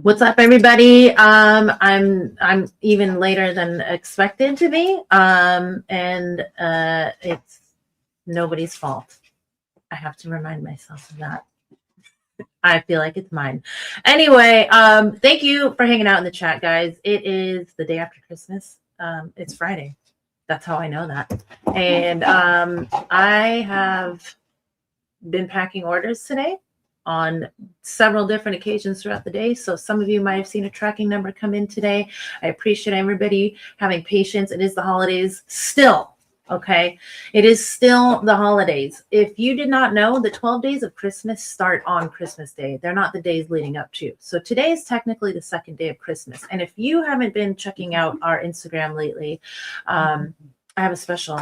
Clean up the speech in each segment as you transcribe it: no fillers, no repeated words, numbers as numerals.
What's up, everybody? I'm even later than expected to be, and it's nobody's fault. I have to remind myself of that. I feel like it's mine. Anyway, thank you for hanging out in the chat, guys. It is the day after Christmas. It's Friday. That's how I know that. And I have been packing orders today on several different occasions throughout the day. So some of you might have seen a tracking number come in today. I appreciate everybody having patience. It is the holidays still, okay? It is still the holidays. If you did not know, the 12 days of Christmas start on Christmas Day. They're not the days leading up to. So today is technically the second day of Christmas. And if you haven't been checking out our Instagram lately, I have a special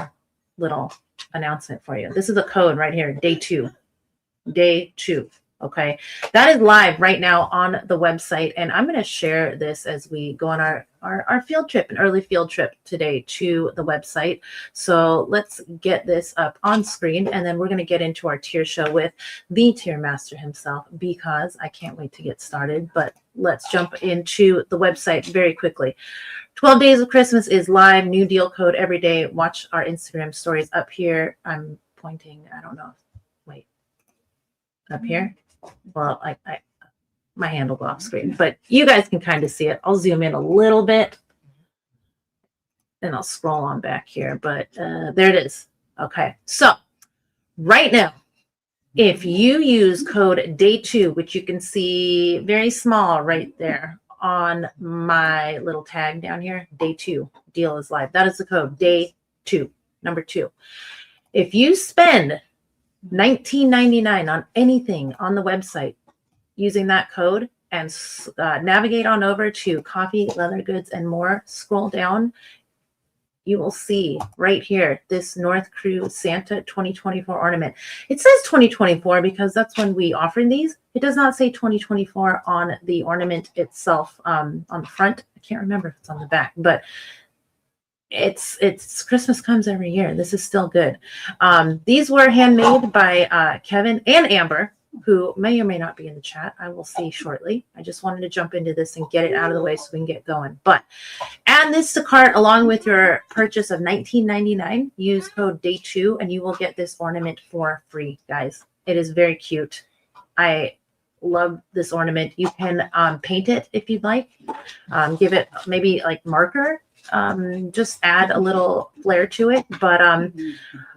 little announcement for you. This is a code right here, day 2. Day 2. Okay, that is live right now on the website, and I'm going to share this as we go on our field trip, an early field trip today to the website. So let's get this up on screen, and then we're going to get into our tier show with the tier master himself, because I can't wait to get started. But let's jump into the website very quickly. 12 Days of Christmas is live, new deal code every day. Watch our Instagram stories up here. I'm pointing, I don't know. Wait, up here. Well, my hand will go off screen, but you guys can kind of see it. I'll zoom in a little bit and I'll scroll on back here, but there it is. Okay, so right now, if you use code day2, which you can see very small right there on my little tag down here, day 2, deal is live. That is the code, day 2, number 2. If you spend $19.99 on anything on the website using that code and navigate on over to coffee, leather goods, and more, scroll down, you will see right here this North Crew Santa 2024 ornament. It says 2024 because that's when we offer these. It does not say 2024 on the ornament itself on the front. I can't remember if it's on the back, but it's Christmas comes every year. This is still good. These were handmade by Kevin and Amber, who may or may not be in the chat. I will see shortly. I just wanted to jump into this and get it out of the way so we can get going. But add this to cart along with your purchase of $19.99. Use code day2 and you will get this ornament for free, guys. It is very cute. I love this ornament. You can paint it if you'd like. Give it maybe like marker. Just add a little flair to it, but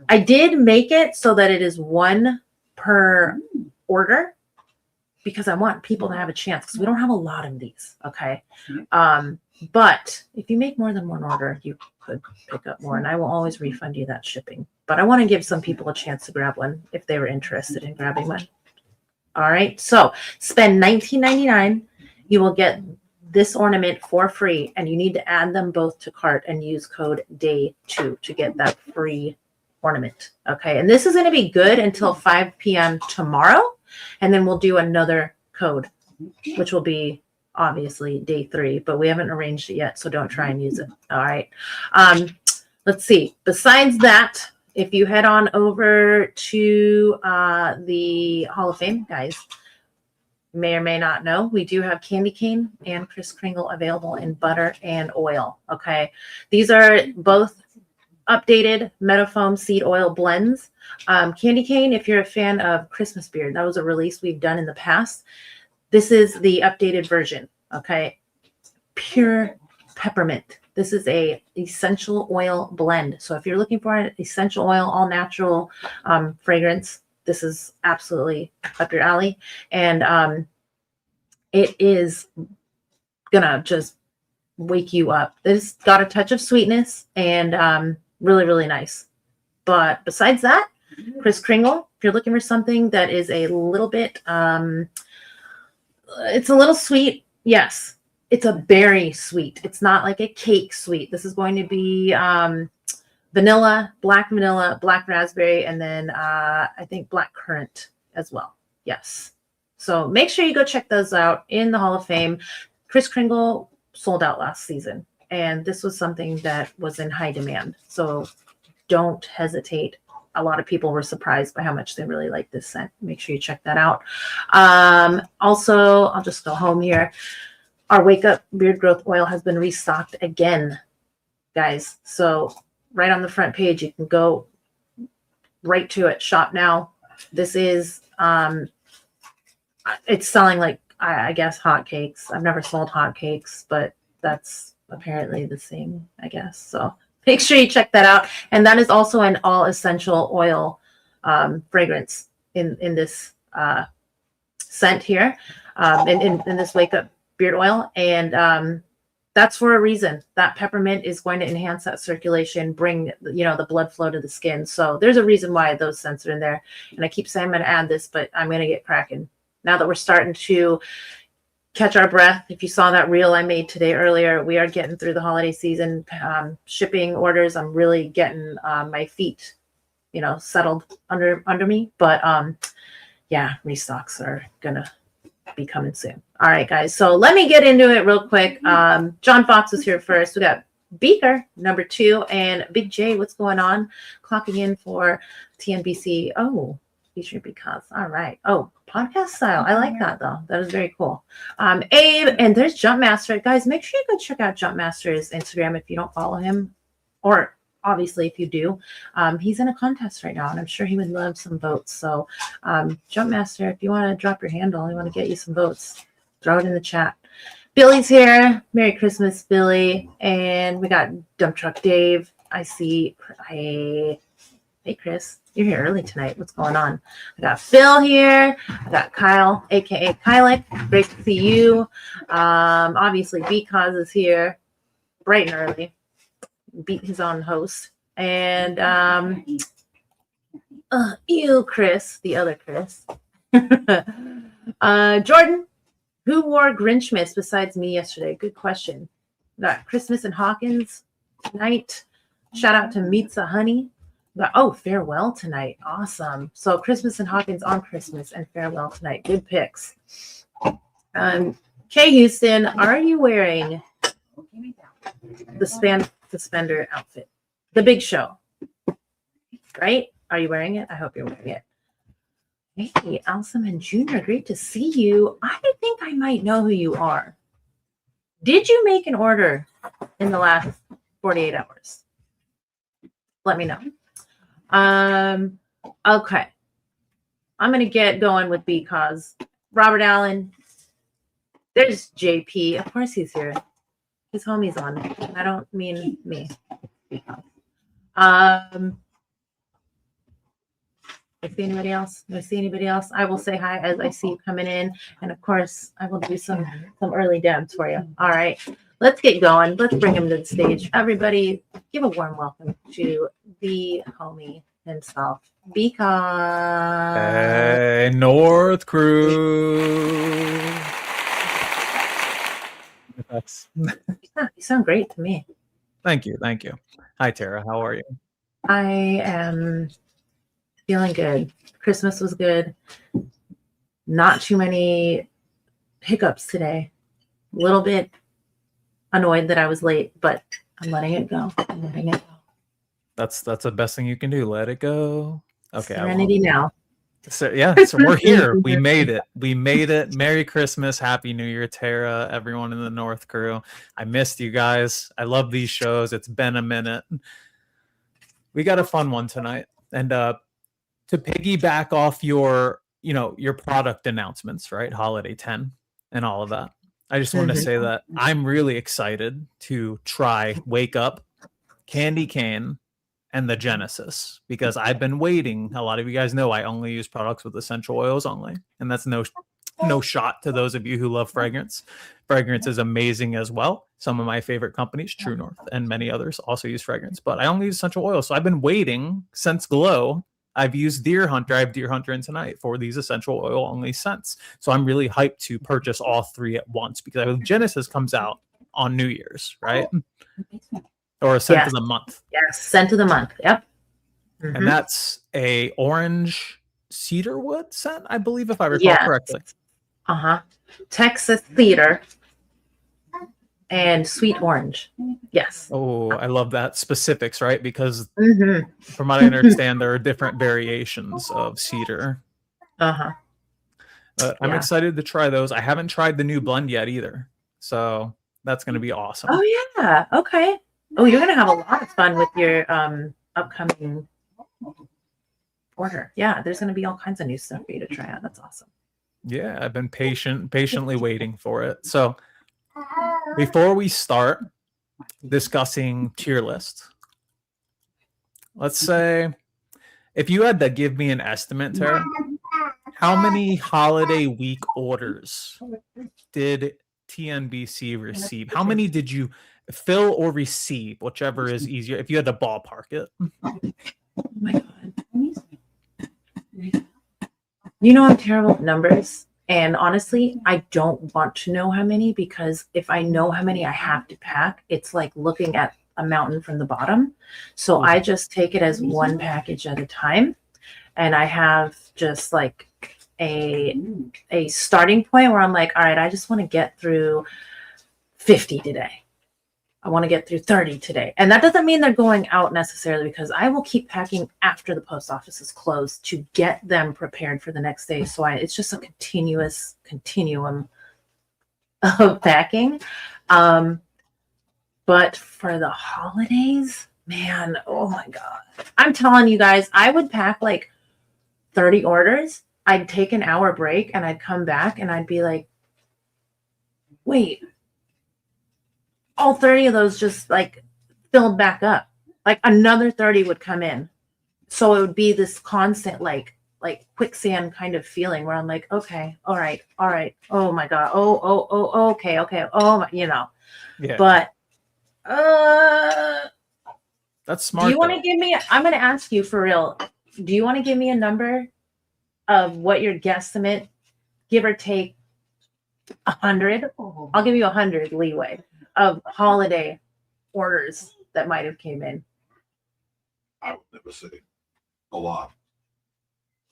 I did make it so that it is 1 per order because I want people to have a chance, because we don't have a lot of these. Okay, but if you make more than 1 order, you could pick up more, and I will always refund you that shipping. But I want to give some people a chance to grab one if they were interested in grabbing one. All right, so spend $19.99. You will get this ornament for free, and you need to add them both to cart and use code day2 to get that free ornament. Okay, and this is going to be good until 5 p.m. tomorrow, and then we'll do another code, which will be obviously day 3, but we haven't arranged it yet, so don't try and use it. All right, let's see. Besides that, if you head on over to the Hall of Fame, guys, may or may not know, we do have candy cane and Kris Kringle available in butter and oil. Okay, these are both updated Metafoam seed oil blends. Candy cane, if you're a fan of Christmas beard, that was a release we've done in the past. This is the updated version. Okay, pure peppermint. This is a essential oil blend. So if you're looking for an essential oil, all natural fragrance, this is absolutely up your alley. And it is gonna just wake you up. It's got a touch of sweetness and really, really nice. But besides that, Kris Kringle, if you're looking for something that is a little bit, it's a little sweet. Yes, it's a berry sweet. It's not like a cake sweet. This is going to be vanilla, black raspberry, and then I think black currant as well. Yes. So make sure you go check those out in the Hall of Fame. Kris Kringle sold out last season, and this was something that was in high demand. So don't hesitate. A lot of people were surprised by how much they really like this scent. Make sure you check that out. Also, I'll just go home here. Our Wake Up Beard Growth Oil has been restocked again, guys. So right on the front page, you can go right to it. Shop now. This is, it's selling like, I guess, hotcakes. I've never sold hotcakes, but that's apparently the same, I guess. So make sure you check that out. And that is also an all essential oil fragrance in this scent here, in this Wake Up Beard Oil. And that's for a reason. That peppermint is going to enhance that circulation, bring, the blood flow to the skin. So there's a reason why those scents are in there. And I keep saying I'm going to add this, but I'm going to get cracking. Now that we're starting to catch our breath, if you saw that reel I made today earlier, we are getting through the holiday season, shipping orders. I'm really getting my feet, settled under me. But yeah, restocks are gonna be coming soon. All right, guys. So let me get into it real quick. John Fox is here first. We got Beaker number 2 and Big J. What's going on? Clocking in for TNBC. Oh, featuring Because. All right. Oh, podcast style. I like that though. That is very cool. Abe, and there's Jumpmaster. Guys, make sure you go check out Jumpmaster's Instagram if you don't follow him, or obviously if you do. He's in a contest right now, and I'm sure he would love some votes. So Jumpmaster, if you want to drop your handle, I want to get you some votes, throw it in the chat. Billy's here. Merry Christmas, Billy. And we got Dump Truck Dave. I see. Hey, Chris. You're here early tonight. What's going on? I got Phil here. I got Kyle, aka Kylek. Great to see you. Obviously, Because is here, bright and early. Beat his own host. And Chris, the other Chris. Jordan, who wore Grinchmas besides me yesterday? Good question. Got Christmas and Hawkins tonight. Shout out to Meetza Honey. Oh, Farewell tonight. Awesome. So Christmas and Hawkins on Christmas and Farewell tonight. Good picks. Kay Houston, are you wearing the suspender outfit? The Big Show, right? Are you wearing it? I hope you're wearing it. Hey, Alsaman Jr., great to see you. I think I might know who you are. Did you make an order in the last 48 hours? Let me know. Okay. I'm going to get going with Because. Robert Allen. There's JP. Of course he's here. His homie's on. I don't mean me. Because. I see anybody else? Do I see anybody else? I will say hi as I see you coming in. And of course, I will do some early debs for you. All right. Let's get going. Let's bring him to the stage. Everybody, give a warm welcome to the homie himself, Because. Hey, North Crew. You sound great to me. Thank you. Hi, Tara. How are you? I am feeling good. Christmas was good. Not too many hiccups today. A little bit annoyed that I was late, but I'm letting it go. That's the best thing you can do. Let it go. Okay. Serenity now. So we're here. We made it. Merry Christmas, Happy New Year, Tara, everyone in the North Crew. I missed you guys. I love these shows. It's been a minute. We got a fun one tonight. And to piggyback off your product announcements, right? Holiday 10 and all of that. I just want to say that I'm really excited to try Wake Up, Candy Cane, and the Genesis, because I've been waiting. A lot of you guys know I only use products with essential oils only, and that's no shot to those of you who love fragrance. Fragrance is amazing as well. Some of my favorite companies, True North and many others, also use fragrance, but I only use essential oils. So I've been waiting since Glow. I've used Deer Hunter. I have Deer Hunter in tonight for these essential oil only scents. So I'm really hyped to purchase all 3 at once because Genesis comes out on New Year's, right? Or a scent Yes. of the month. Yes, scent of the month. Yep. And Mhm. that's a orange cedarwood scent, I believe, if I recall Yeah. correctly. Uh-huh. Texas cedar and sweet orange. Yes. Oh, I love that specifics, right? Because Hmm. from what I understand, there are different variations of cedar. Uh-huh. I'm Yeah. excited to try those. I haven't tried the new blend yet either. So that's going to be awesome. Oh yeah. Okay. Oh, you're gonna have a lot of fun with your upcoming order. Yeah, there's gonna be all kinds of new stuff for you to try out. That's awesome. Yeah, I've been patiently waiting for it. So before we start discussing tier list, let's say if you had to give me an estimate, Tara, how many holiday week orders did TNBC receive? How many did you fill or receive, whichever is easier, if you had to ballpark it? Oh my god. You know I'm terrible at numbers. And honestly, I don't want to know how many because if I know how many I have to pack, it's like looking at a mountain from the bottom. So I just take it as one package at a time. And I have just like a starting point where I'm like, all right, I just want to get through 50 today. I want to get through 30 today. And that doesn't mean they're going out necessarily because I will keep packing after the post office is closed to get them prepared for the next day. So it's just a continuum of packing. But for the holidays, man, oh my God. I'm telling you guys, I would pack like 30 orders. I'd take an hour break and I'd come back and I'd be like, wait, all 30 of those just like filled back up. Like another 30 would come in. So it would be this constant like quicksand kind of feeling where I'm like, okay, all right. Oh my God. Oh, okay. Oh my, Yeah. But that's smart. do you want to give me, I'm going to ask you for real. Do you want to give me a number of what your guesstimate, give or take 100? I'll give you 100 leeway of holiday orders that might have came in. I would never say a lot.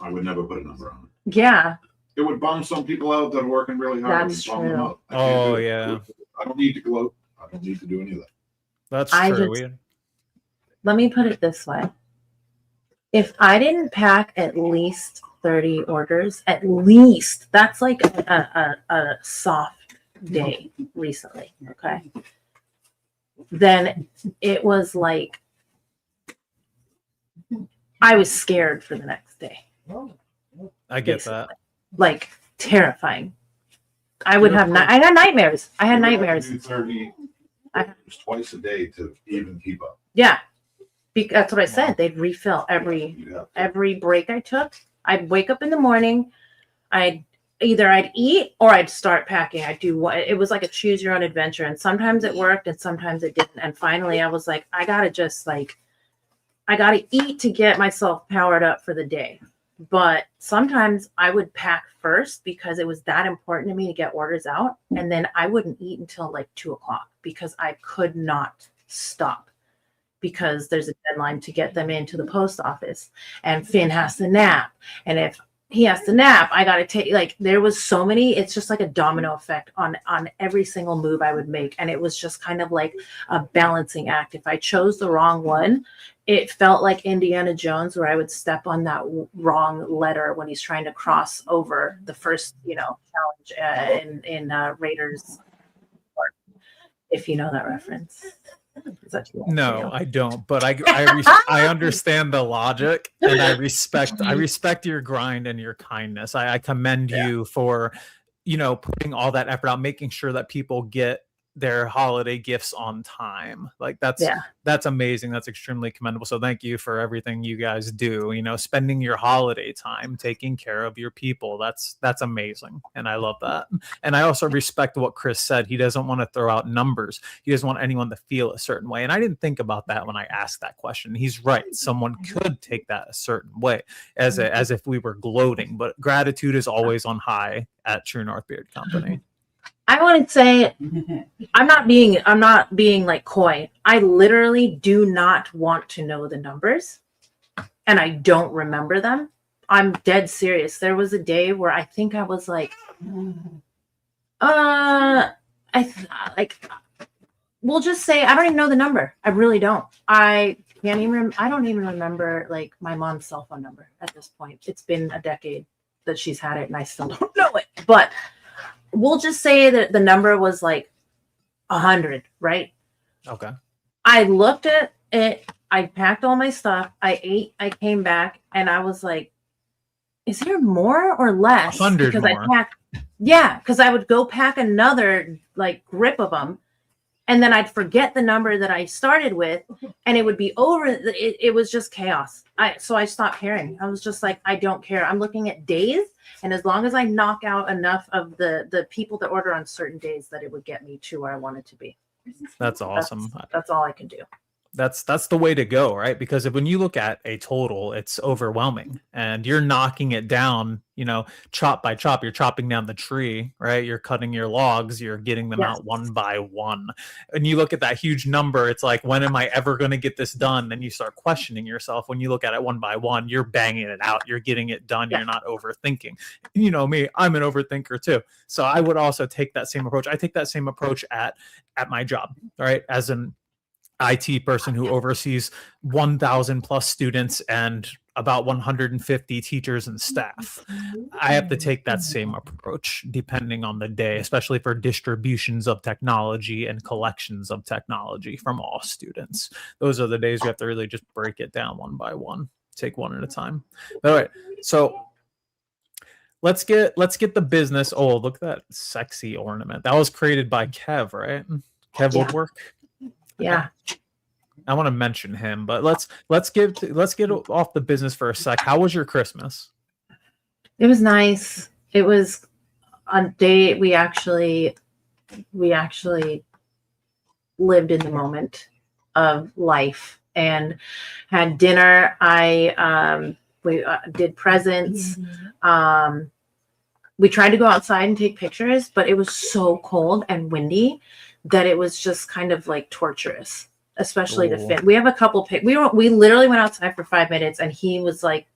I would never put a number on it. Yeah. It would bum some people out that are working really hard. That's It would bum them true. out. I can't do it. yeah. I don't need to gloat. I don't need to do any of that. That's I true. Let me put it this way. If I didn't pack at least 30 orders, at least, that's like a soft day recently, okay? Then it was like, I was scared for the next day. I get basically. that. Like terrifying. I would have, I had nightmares. I had You would have to nightmares. do 30 orders twice a day to even keep up. Yeah. That's what I said. They'd refill You'd have to. every break I took. I'd wake up in the morning. I'd eat or I'd start packing. I'd do what it was like a choose your own adventure. And sometimes it worked and sometimes it didn't. And finally I was like, I gotta eat to get myself powered up for the day. But sometimes I would pack first because it was that important to me to get orders out. And then I wouldn't eat until like 2:00 because I could not stop because there's a deadline to get them into the post office and Finn has to nap. And if he has to nap, I got to take, like, there was so many, it's just like a domino effect on every single move I would make. And it was just kind of like a balancing act. If I chose the wrong one, it felt like Indiana Jones where I would step on that wrong letter when he's trying to cross over the first, challenge in Raiders. If you know that reference. Is that too long No, for you? I don't. But I understand the logic, and I respect your grind and your kindness. I commend you for, putting all that effort out, making sure that people get their holiday gifts on time. Like Yeah. that's amazing. That's extremely commendable. So thank you for everything you guys do. You know, spending your holiday time taking care of your people. That's amazing. And I love that. And I also respect what Chris said. He doesn't want to throw out numbers. He doesn't want anyone to feel a certain way. And I didn't think about that when I asked that question. He's right. Someone could take that a certain way as if we were gloating, but gratitude is always on high at True North Beard Company. I want to say I'm not being like coy. I literally do not want to know the numbers, and I don't remember them. I'm dead serious. There was a day where I think I was like, we'll just say I don't even know the number. I really don't. I don't even remember like my mom's cell phone number at this point. It's been a decade that she's had it, and I still don't know it. But we'll just say that the number was like 100, right? Okay. I looked at it. I packed all my stuff. I ate. I came back, and I was like, "Is there more or less?" 100 because more. because I would go pack another like grip of them, and then I'd forget the number that I started with, and it would be over. It was just chaos. So I stopped caring. I was just like, I don't care. I'm looking at days, and as long as I knock out enough of the people that order on certain days, that it would get me to where I wanted to be. That's awesome. That's all I can do. That's the way to go, right? Because when you look at a total, it's overwhelming, and you're knocking it down, you know, chop by chop. You're chopping down the tree, right? You're cutting your logs, you're getting them out one by one. And you look at that huge number, it's like, when am I ever going to get this done? And you start questioning yourself. When you look at it one by one, you're banging it out, you're getting it done. You're not overthinking. You know me, I'm an overthinker too. So I would also take that same approach. I take that same approach at my job, right? As an IT person who oversees 1,000 plus students and about 150 teachers and staff. I have to take that same approach depending on the day, especially for distributions of technology and collections of technology from all students. Those are the days we have to really just break it down one by one, take one at a time. All right. So let's get the business. Oh, look at that sexy ornament. That was created by Kev, right? Kev Woodwork. Yeah. I want to mention him, but let's get off the business for a sec. How was your Christmas? It was nice. It was a day we actually lived in the moment of life and had dinner. We did presents. We tried to go outside and take pictures, but it was so cold and windy that it was just kind of like torturous, especially to fit. We have a couple we literally went outside for 5 minutes, and he was like,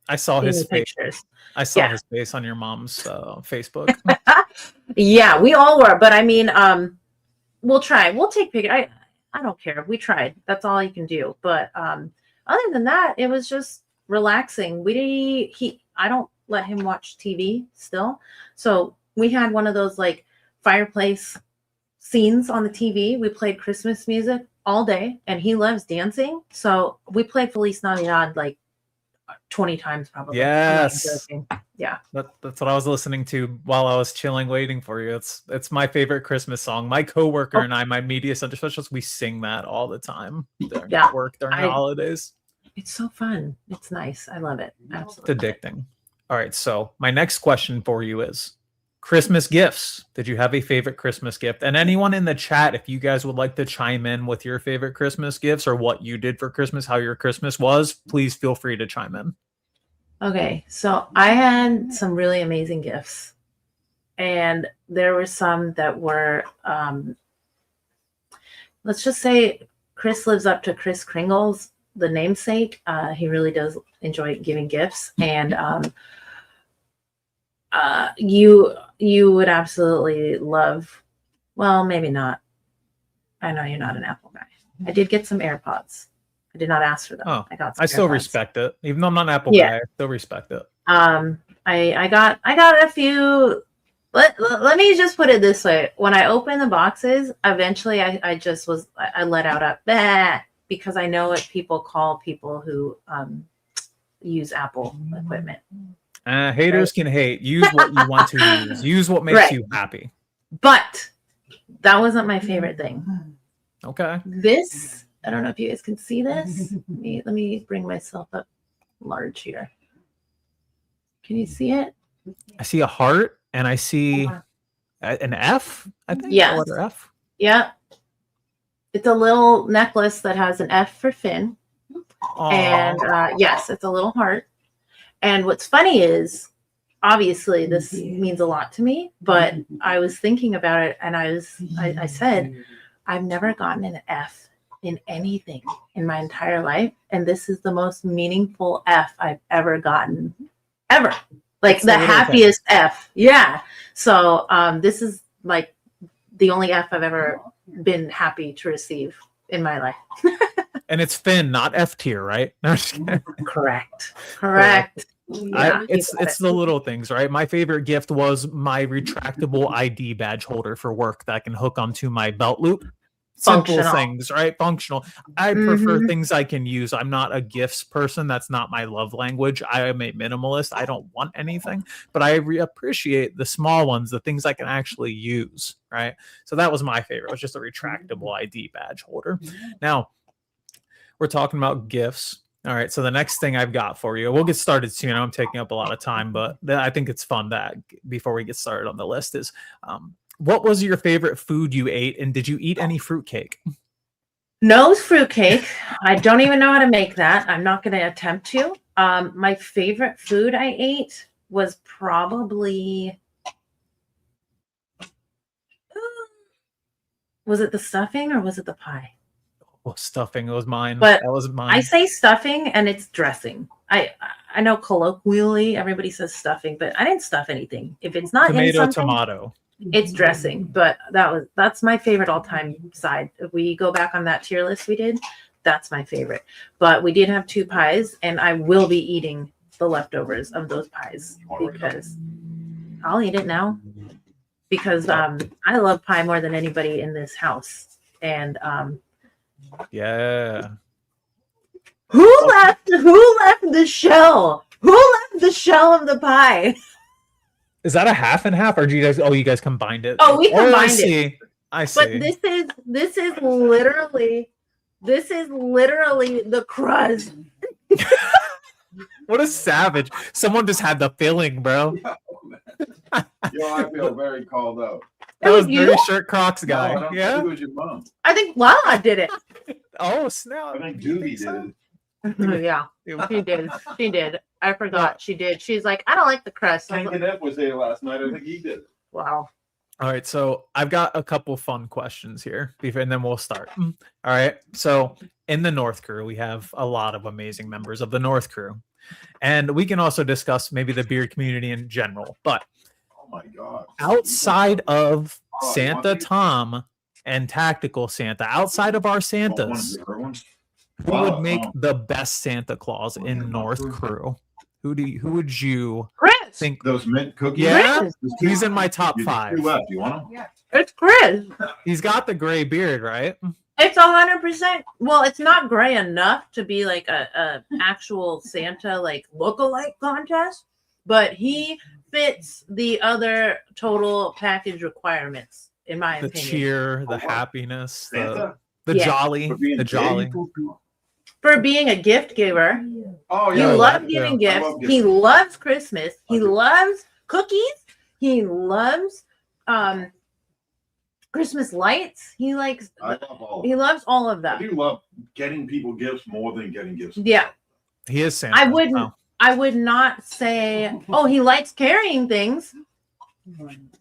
I saw his face. Pictures. I saw his face on your mom's Facebook. Yeah, we all were, but I mean, we'll try. We'll take pictures. I don't care. We tried. That's all you can do. But other than that, it was just relaxing. I don't let him watch TV still, so we had one of those like fireplace scenes on the TV. We played Christmas music all day, and he loves dancing, so we played Feliz Navidad like 20 times probably. Yes. Yeah. That's what I was listening to while I was chilling waiting for you. It's my favorite Christmas song. My coworker and I, my media center specialist, we sing that all the time during work during the holidays. It's so fun. It's nice. I love it. Absolutely. It's addicting. All right, so my next question for you is Christmas gifts. Did you have a favorite Christmas gift? And anyone in the chat, if you guys would like to chime in with your favorite Christmas gifts or what you did for Christmas, how your Christmas was, please feel free to chime in. Okay, so I had some really amazing gifts, and there were some that were, let's just say Chris lives up to Kris Kringle's, the namesake. He really does enjoy giving gifts, and you would absolutely love, well, maybe not. I know you're not an Apple guy. I did get some AirPods. I did not ask for them. Oh, I got some I still AirPods. Respect it. Even though I'm not an Apple guy, I still respect it. I got a few. Let me just put it this way. When I opened the boxes, eventually I let out a bah, because I know what people call people who use Apple equipment. Haters can hate. Use what you want to use. Use what makes you happy. But That wasn't my favorite thing. Okay. This, I don't know if you guys can see this. Let me bring myself up large here. Can you see it? I see a heart and I see an F, I think. Yes. A letter F. Yeah. It's a little necklace that has an F for Finn. Aw. And yes, it's a little heart. And what's funny is, obviously, this means a lot to me, but I was thinking about it and I said, I've never gotten an F in anything in my entire life. And this is the most meaningful F I've ever gotten, ever. Like It's the a little happiest F. Yeah. So this is like the only F I've ever been happy to receive in my life. And it's Finn, not F tier, right? No, I'm just kidding. Correct. Yeah, it's the little things, right? My favorite gift was my retractable ID badge holder for work that I can hook onto my belt loop. Simple Functional. things, right? Functional. I prefer things I can use. I'm not a gifts person. That's not my love language. I am a minimalist. I don't want anything, but I appreciate the small ones, the things I can actually use, right? So that was my favorite. It was just a retractable ID badge holder. Now, we're talking about gifts. All right. So the next thing I've got for you, we'll get started soon. I'm taking up a lot of time, but I think it's fun that before we get started on the list is, what was your favorite food you ate, and did you eat any fruitcake? No fruitcake. I don't even know how to make that. I'm not going to attempt to. My favorite food I ate was probably, was it the stuffing or was it the pie? Well, stuffing was mine. But that was mine. I say stuffing and it's dressing. I know colloquially everybody says stuffing, but I didn't stuff anything. If it's not in Tomato, something, tomato. it's dressing. But that's my favorite all-time side. If we go back on that tier list we did, that's my favorite. But we did have 2 pies, and I will be eating the leftovers of those pies because I'll eat it now. Because I love pie more than anybody in this house. And Yeah. who left the shell? Who left the shell of the pie? Is that a half and half, or do you guys? Oh, you guys combined it. Oh, we I combined it. see. I see. But this is literally the crust. What a savage! Someone just had the feeling, bro. Yo, I feel very called out. That was you? Dirty Shirt Crocs No, I guy. don't Yeah. think it was your mom. I think Lala did it. Oh snap! I think Doobie did it. Yeah, she did. She did. I forgot she did. She's like, I don't like the crust. I was Tank like, It was there last night. I think he did it. wow. All right, so I've got a couple fun questions here, and then we'll start. All right, so in the North Crew, we have a lot of amazing members of the North Crew, and we can also discuss maybe the beer community in general. But Oh my god. outside of Oh, you Santa want these? Tom and Tactical Santa, outside of our Want one of Santas, the other ones? who Wow, would make oh. the best Santa Claus in North Crew? Who would you Chris. think? Those mint cookies. Yeah, Chris. he's in my top You- 5. You left. You want them? It's Chris. He's got the gray beard, right? It's 100%. Well, it's not gray enough to be like a actual Santa like lookalike contest, but he fits the other total package requirements in my The opinion. cheer, the what? happiness, Santa? the Yeah. jolly, For being the jolly. gay? For being a gift giver, Oh he yeah. loves that, giving yeah. I gifts. love He gifts. loves Christmas. He I do. loves cookies. He loves Christmas lights. He likes. I love all. He loves all of I that. do love getting people gifts more than getting gifts. Yeah. He is Santa. I wouldn't. Oh. I would not say, oh, he likes carrying things.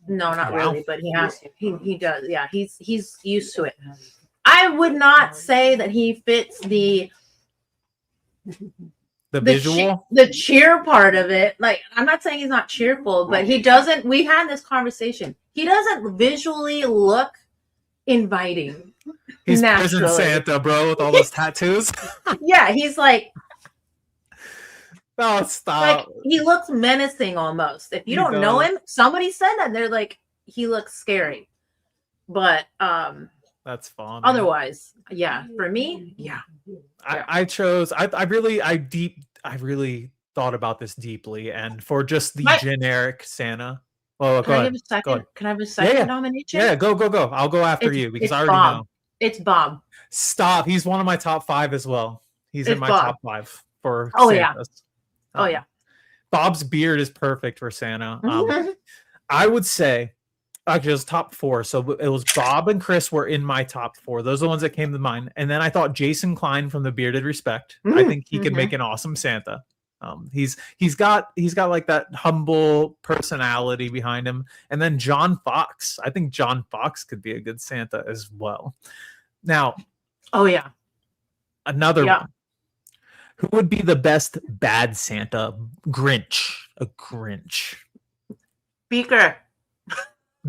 No, not Wow. really, but he has to. He does. Yeah, he's used to it. I would not say that he fits the visual. the cheer part of it. Like, I'm not saying he's not cheerful, but he doesn't. We had this conversation. He doesn't visually look inviting. He's prison naturally. Santa, bro, with all those tattoos. Yeah, he's like No, stop. he looks menacing almost. If you He don't know does. him, somebody said that they're like he looks scary. But That's fun. otherwise, yeah, for me, yeah. I chose. I really thought about this deeply, and for just the My- generic Santa, Well, Can I go give ahead. a second? ahead. Can I have a second yeah. nomination? Yeah, go. I'll go after It's- you because it's I already Bob. know. It's Bob. Stop. He's one of my top 5 as well. He's in It's my Bob. top 5 for Oh, yeah. Santas. Oh yeah. Bob's beard is perfect for Santa. I would say actually it was top 4. So it was Bob and Chris were in my top 4. Those are the ones that came to mind. And then I thought Jason Klein from the Bearded Respect. I think he can make an awesome Santa. He's got like that humble personality behind him. And then John Fox. I think John Fox could be a good Santa as well. Now, Oh yeah. another Yeah. one. Who would be the best bad Santa? Grinch. A Grinch. Beaker.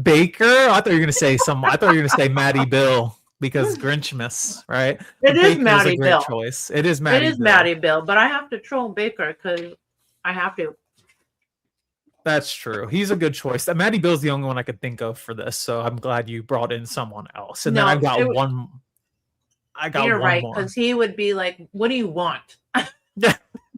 Baker? I thought you were gonna say I thought you were gonna say Matty Bill because Grinchmas, right? It is Baker's Matty a great Bill. choice. It is Matty. It is Bill. Matty Bill, but I have to troll Baker because I have to. That's true. He's a good choice. Matty Bill's the only one I could think of for this, so I'm glad you brought in someone else. And then No, I've got it was- one. I got You're one right, more. because he would be like, "What do you want?"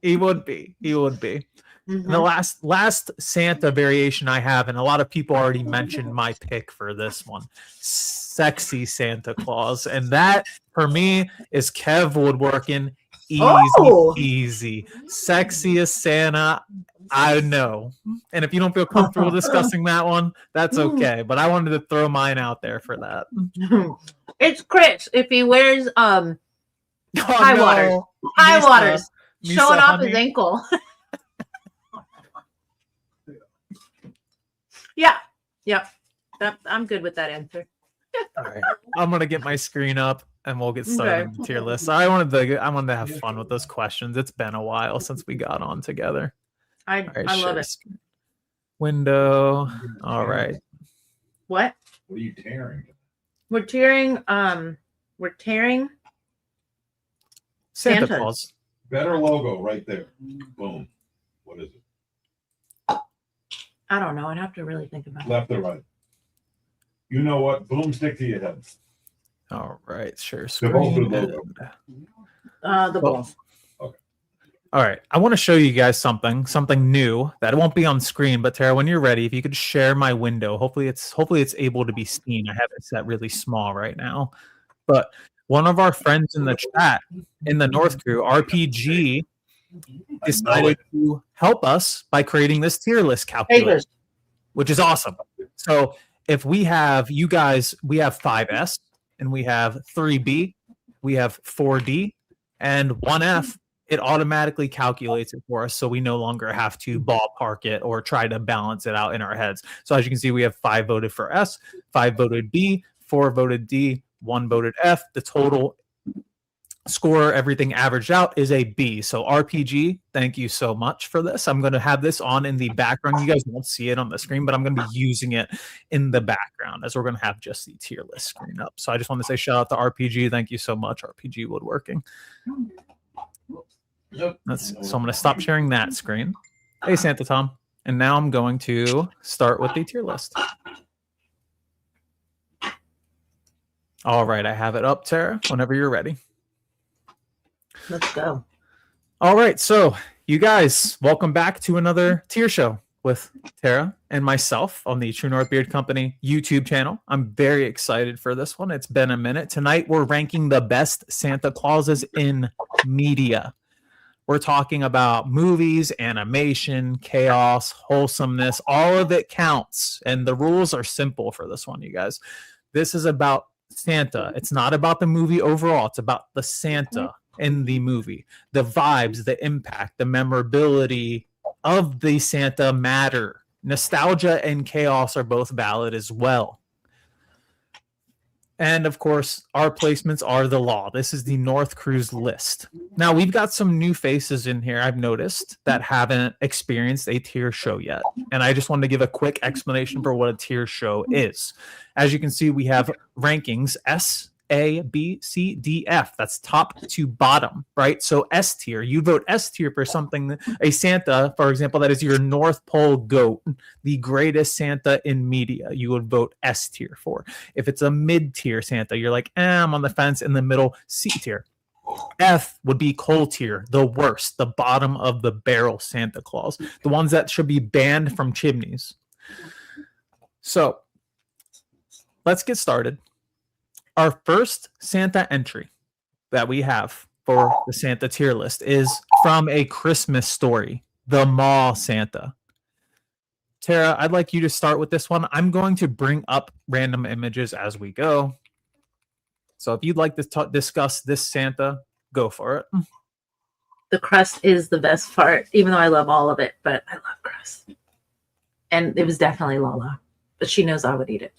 He would be. He would be. Mhm. The last Santa variation I have, and a lot of people already mentioned my pick for this one, sexy Santa Claus, and that for me is Kev Woodworking. Easy, sexiest Santa I know. And if you don't feel comfortable discussing that one, that's okay. But I wanted to throw mine out there for that. It's Chris if he wears Oh, high no. waters. High Misa. waters. Misa, Showing off honey. his ankle. Yeah. Yep. I'm good with that answer. All right. I'm gonna get my screen up and we'll get started Okay. with the tier list. I wanted to have fun with those questions. It's been a while since we got on together. I All right, love share it. screen. Window. All right. What? What are you tearing? We're tearing Santa Santas. Claus. Better logo right there. Boom. What is it? I don't know. I'd have to really think about it. Left or right? You know what? Boom, stick to your head. All right, share They're both screen. good logo. The ball. All right, I want to show you guys something new that won't be on screen. But Tara, when you're ready, if you could share my window, hopefully it's able to be seen. I have it set really small right now, but one of our friends in the chat in the North Crew, RPG, decided to help us by creating this tier list calculator, which is awesome. So if we have you guys, we have 5S and we have 3B, we have 4D and 1F. It automatically calculates it for us, so we no longer have to ballpark it or try to balance it out in our heads. So as you can see, we have 5 voted for S, 5 voted B, 4 voted D, 1 voted F. The total score, everything averaged out, is a B. So RPG, thank you so much for this. I'm going to have this on in the background. You guys won't see it on the screen, but I'm going to be using it in the background as we're going to have just the tier list screen up. So I just want to say shout out to RPG. Thank you so much, RPG Woodworking. So I'm going to stop sharing that screen. Hey, Santa Tom. And now I'm going to start with the tier list. All right, I have it up, Tara, whenever you're ready. Let's go. All right, so you guys, welcome back to another tier show with Tara and myself on the True North Beard Company YouTube channel. I'm very excited for this one. It's been a minute. Tonight, we're ranking the best Santa Clauses in media. We're talking about movies, animation, chaos, wholesomeness. All of it counts. And the rules are simple for this one, you guys. This is about Santa. It's not about the movie overall. It's about the Santa in the movie. The vibes, the impact, the memorability of the Santa matter. Nostalgia and chaos are both valid as well. And of course, our placements are the law. This is the North Cruise list. Now, we've got some new faces in here, I've noticed, that haven't experienced a tier show yet. And I just wanted to give a quick explanation for what a tier show is. As you can see, we have rankings S, A, B, C, D, F. That's top to bottom, right? So S tier, you vote S tier for something, a Santa, for example, that is your North Pole goat, the greatest Santa in media, you would vote S tier for. If it's a mid-tier Santa, you're like, I'm on the fence. In the middle, C tier. F would be coal tier, the worst, the bottom of the barrel Santa Claus, the ones that should be banned from chimneys. So let's get started. Our first Santa entry that we have for the Santa tier list is from A Christmas Story, The Mall Santa. Tara, I'd like you to start with this one. I'm going to bring up random images as we go. So if you'd like to discuss this Santa, go for it. The crust is the best part, even though I love all of it, but I love crust. And it was definitely Lala, but she knows I would eat it.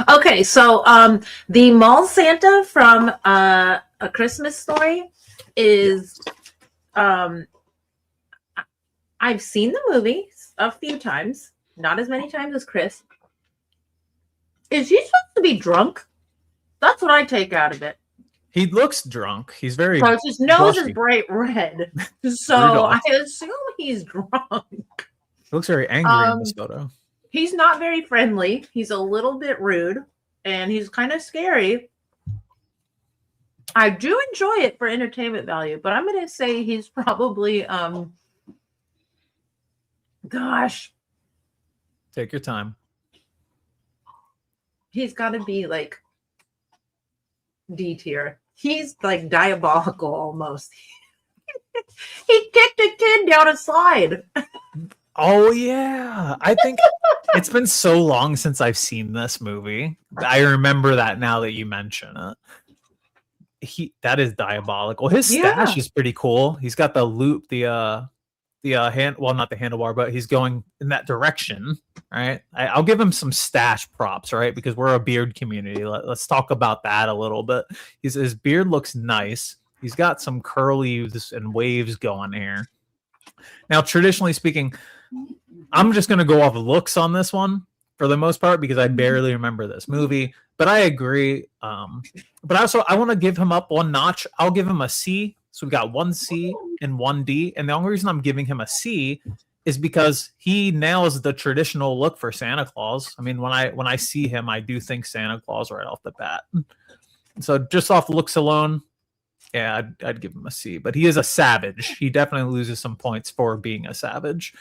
Okay, so the Mall Santa from A Christmas Story is I've seen the movie a few times, not as many times as Chris. Is he supposed to be drunk? That's what I take out of it. He looks drunk. He's very Because his nose is blushy. bright red. So Rudolph. I assume he's drunk. He looks very angry in this photo. He's not very friendly. He's a little bit rude and he's kind of scary. I do enjoy it for entertainment value, but I'm going to say he's probably gosh, Take your time. he's got to be like D tier. He's like diabolical almost. He kicked a kid down a slide. Oh yeah, I think it's been so long since I've seen this movie. I remember that now that you mention it. That is diabolical. His stash is pretty cool. He's got the loop, the hand, well, not the handlebar, but he's going in that direction, right? I'll give him some stash props, right? Because we're a beard community. Let's talk about that a little bit. His beard looks nice. He's got some curlies and waves going here. Now, traditionally speaking, I'm just going to go off looks on this one for the most part because I barely remember this movie. But I agree. But I want to give him up one notch. I'll give him a C. So we've got one C and one D. And the only reason I'm giving him a C is because he nails the traditional look for Santa Claus. I mean, when I see him, I do think Santa Claus right off the bat. So just off looks alone, yeah, I'd give him a C. But he is a savage. He definitely loses some points for being a savage.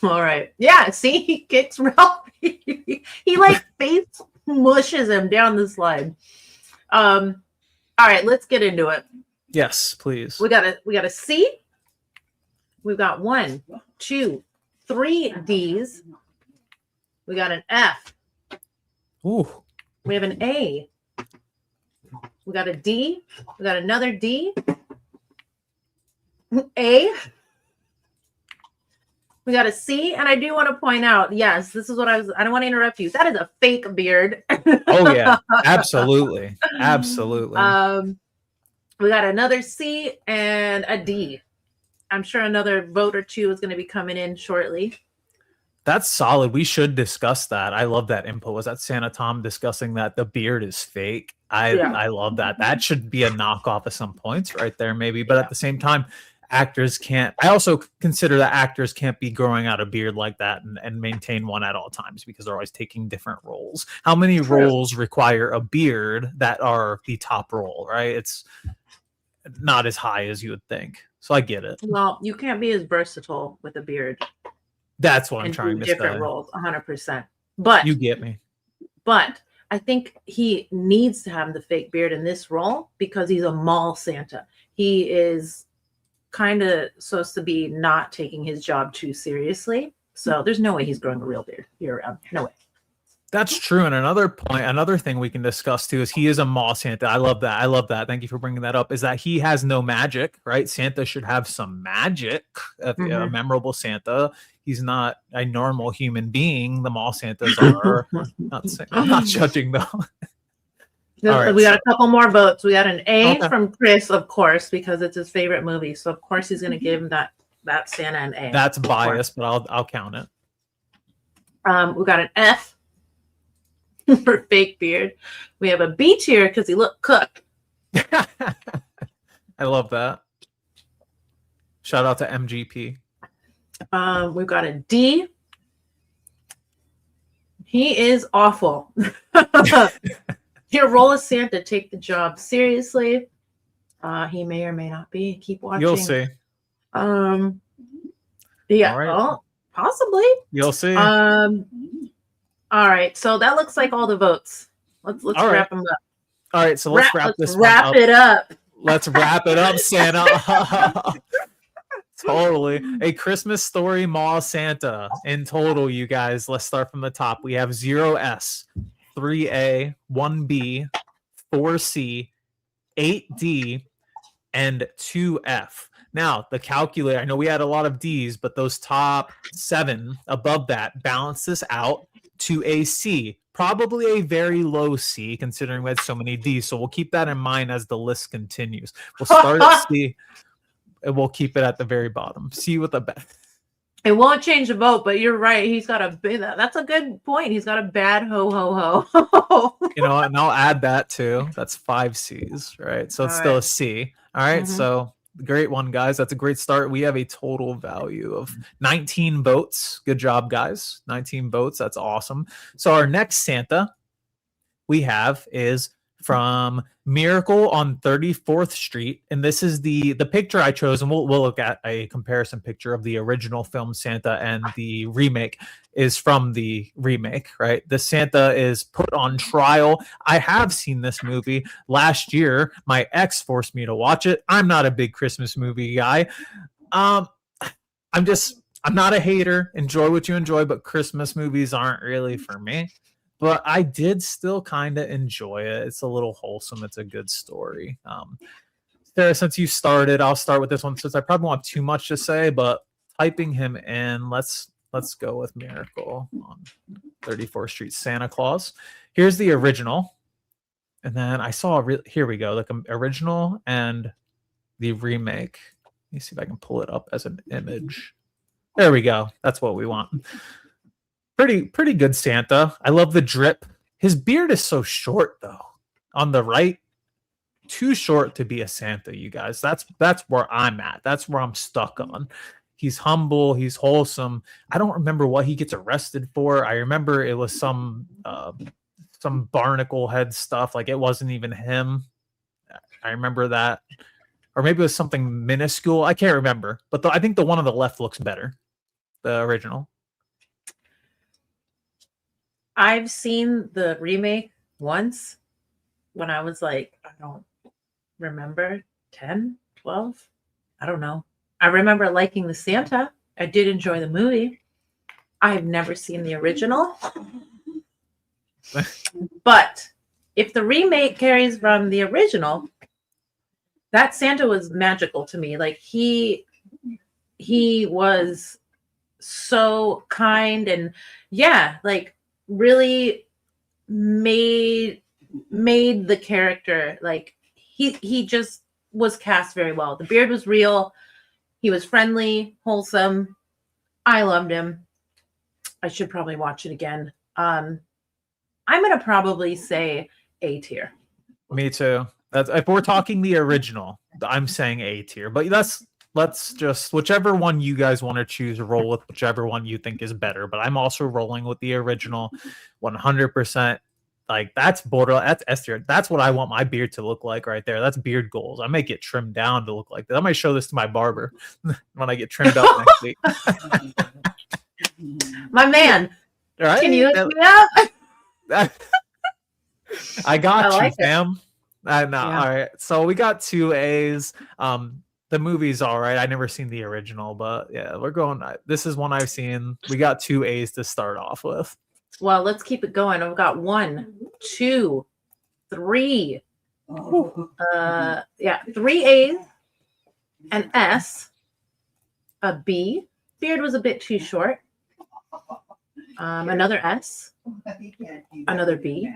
All right. Yeah, see, he kicks Ralph. He like face mushes him down the slide. All right, let's get into it. Yes, please. We got a C. We've got 1, 2, 3 D's. We got an F. Ooh. We have an A. We got a D. We got another D. A. We got a C, and I do want to point out, yes, this is what I don't want to interrupt you. That is a fake beard. Oh yeah, absolutely. Absolutely. We got another C and a D. I'm sure another vote or two is going to be coming in shortly. That's solid. We should discuss that. I love that input. Was that Santa Tom discussing that the beard is fake? I love that. That should be a knockoff of some points right there, maybe. But at the same time, actors can't. I also consider that actors can't be growing out a beard like that and maintain one at all times because they're always taking different roles. How many roles require a beard that are the top role, right? It's not as high as you would think. So I get it. Well, you can't be as versatile with a beard. That's what I'm and trying do to different say. roles, 100%. But You get me. But I think he needs to have the fake beard in this role because he's a mall Santa. He is kind of supposed to be not taking his job too seriously. So there's no way he's growing a real beard year round. No way. That's true. And another thing we can discuss too is he is a mall Santa. I love that. Thank you for bringing that up. Is that he has no magic, right? Santa should have some magic. A memorable Santa. He's not a normal human being. The mall Santas are. I'm not judging though. Right, we got a couple more votes. We got an A from Chris, of course, because it's his favorite movie. So of course he's going to give him that Santa an A. That's biased, but I'll count it. We got an F for fake beard. We have a B tier because he looked cooked. I love that. Shout out to MGP. We've got a D. He is awful. Your role as Santa, take the job seriously. He may or may not be. Keep watching. You'll see. Yeah. All right. Oh, Possibly. You'll see. All right. So that looks like all the votes. Let's All right. wrap them up. All right, so let's wrap this one wrap up. it up. Let's wrap it up, Santa. Totally. A Christmas Story Mall Santa. In total, you guys, let's start from the top. We have 0S, 3A, 1B, 4C, 8D, and 2F. Now, the calculator, I know we had a lot of D's, but those top 7 above that balance this out to a C. Probably a very low C, considering we had so many D's. So we'll keep that in mind as the list continues. We'll start at C, and we'll keep it at the very bottom. C with a bad. It won't change the vote, but you're right. He's got a big. That's a good point. He's got a bad ho. You know, and I'll add that too. That's 5 C's, right? So it's still a C. All right. So great one, guys. That's a great start. We have a total value of 19 votes. Good job, guys. 19 votes. That's awesome. So our next Santa we have is from Miracle on 34th Street. And this is the picture I chose. And we'll look at a comparison picture of the original film Santa and the remake is from the remake, right? The Santa is put on trial. I have seen this movie last year. My ex forced me to watch it. I'm not a big Christmas movie guy. I'm not a hater. Enjoy what you enjoy, but Christmas movies aren't really for me. But I did still kind of enjoy it. It's a little wholesome. It's a good story. Sarah, since you started, I'll start with this one since I probably won't have too much to say, but typing him in, let's go with Miracle on 34th Street Santa Claus. Here's the original. And then I saw, here we go, the original and the remake. Let me see if I can pull it up as an image. There we go. That's what we want. Pretty good Santa. I love the drip. His beard is so short though. On the right, too short to be a Santa, you guys. That's where I'm at. That's where I'm stuck on. He's humble, he's wholesome. I don't remember what he gets arrested for. I remember it was some barnacle head stuff. Like it wasn't even him. I remember that. Or maybe it was something minuscule. I can't remember. But I think the one on the left looks better. The original. I've seen the remake once when I was like, I don't remember, 10, 12. I don't know. I remember liking the Santa. I did enjoy the movie. I've never seen the original. But if the remake carries from the original, that Santa was magical to me. Like he was so kind and like really made the character, like he just was cast very well. The beard was real. He was friendly, wholesome. I loved him. I should probably watch it again. I'm gonna probably say A tier. Me too. That's if we're talking the original, I'm saying A tier. But let's just whichever one you guys want to choose, roll with whichever one you think is better. But I'm also rolling with the original 100%. Like that's that's S tier. That's what I want my beard to look like right there. That's beard goals. I might get trimmed down to look like that. I might show this to my barber when I get trimmed up next week. My man, right? Can you hook me up? I got I you, fam. I know. Yeah. All right. So we got 2 A's. The movie's all right. I never seen the original, but yeah, we're going. This is one I've seen. We got 2 A's to start off with. Well, let's keep it going. I've got 1, 2, 3. 3 A's, an S, a B. Beard was a bit too short. Another S, another B,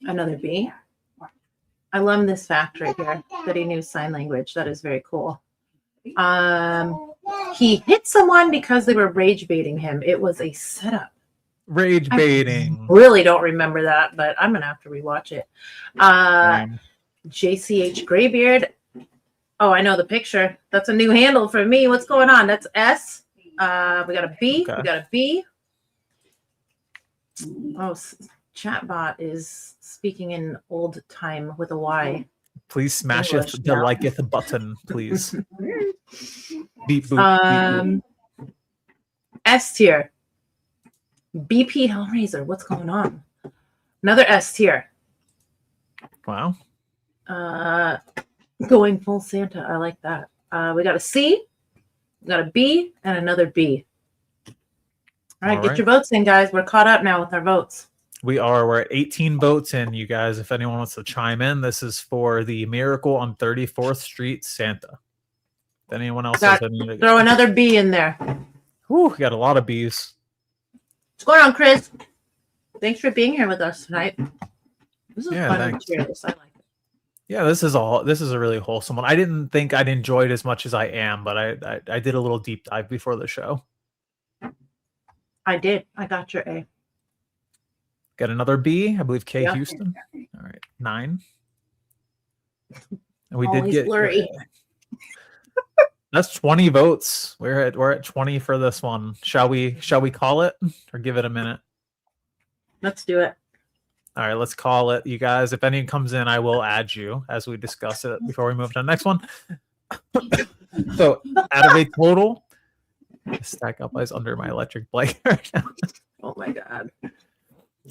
another B. I love this fact right here that he knew sign language. That is very cool. He hit someone because they were rage baiting him. It was a setup. Rage baiting. I really don't remember that, but I'm gonna have to rewatch it. JCH Graybeard. Oh, I know the picture. That's a new handle for me. What's going on? That's S. We got a B. Okay. We got a B. Oh, chatbot is speaking in old time with a Y. Please smash English the liketh button, please. Beep boop. Beep, boop. S tier. BP Hellraiser. What's going on? Another S tier. Wow. Going full Santa. I like that. We got a C, we got a B, and another B. All right, All get right. your votes in, guys. We're caught up now with our votes. We're at 18 votes in, you guys. If anyone wants to chime in, this is for the Miracle on 34th Street Santa. If anyone else has any to Throw another B in there. Whew, we got a lot of B's. What's going on, Chris? Thanks for being here with us tonight. This is Yeah, fun thanks. and serious. I like it. Yeah, this is a really wholesome one. I didn't think I'd enjoy it as much as I am, but I did a little deep dive before the show. I did. I got your A. Got another B, I believe K Yeah. Houston. All right, 9. And we did Always get blurry. That's 20 votes. We're at 20 for this one. Shall we call it or give it a minute? Let's do it. All right, let's call it, you guys. If any comes in, I will add you as we discuss it before we move to the next one. So, out of a total, stack up eyes under my electric blanket right now. Oh my God.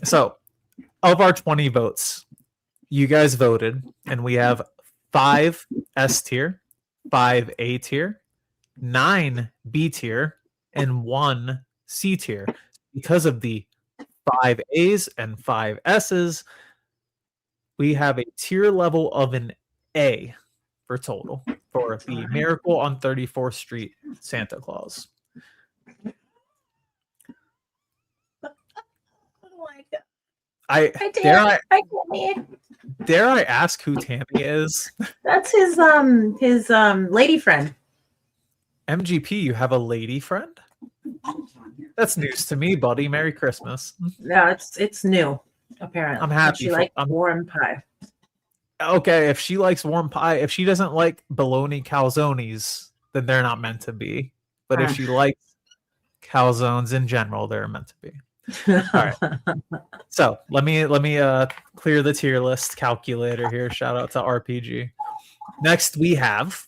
So, of our 20 votes, you guys voted, and we have 5 S tier, 5 A tier, 9 B tier, and 1 C tier. Because of the 5 A's and 5 S's, we have a tier level of an A for total for the Miracle on 34th Street Santa Claus. Oh my God. Dare I ask who Tammy is? That's his lady friend. MGP, you have a lady friend? That's news to me, buddy. Merry Christmas. No, it's new, apparently. I'm happy She for- likes I'm- warm pie. Okay, if she likes warm pie, if she doesn't like bologna calzones, then they're not meant to be. But if she likes calzones in general, they're meant to be. right. So let me clear the tier list calculator here. Shout out to RPG. Next, we have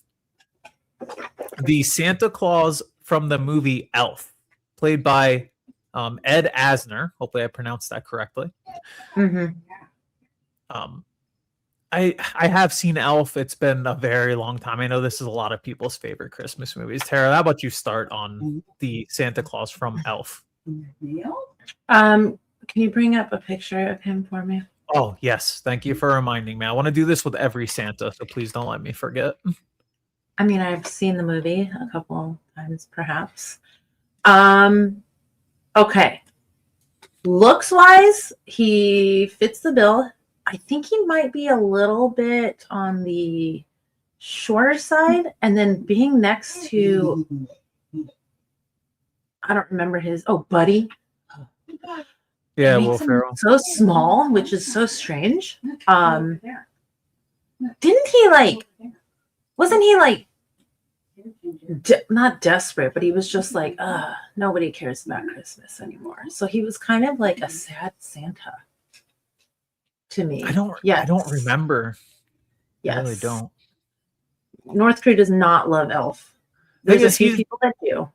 the Santa Claus from the movie Elf, played by Ed Asner. Hopefully, I pronounced that correctly. Mhm. I have seen Elf. It's been a very long time. I know this is a lot of people's favorite Christmas movies. Tara, how about you start on the Santa Claus from Elf? Can you bring up a picture of him for me? Oh, yes. Thank you for reminding me. I want to do this with every Santa, so please don't let me forget. I mean, I've seen the movie a couple times, perhaps. Okay. Looks wise, he fits the bill. I think he might be a little bit on the shorter side, and then being next to, I don't remember his. Oh, Buddy. Yeah, Makes Will him Ferrell. so small, which is so strange. Didn't he wasn't he not desperate, but he was just like, nobody cares about Christmas anymore. So he was kind of like a sad Santa to me. I don't remember. Yes. I really don't. North Korea does not love Elf. There's a few people that do.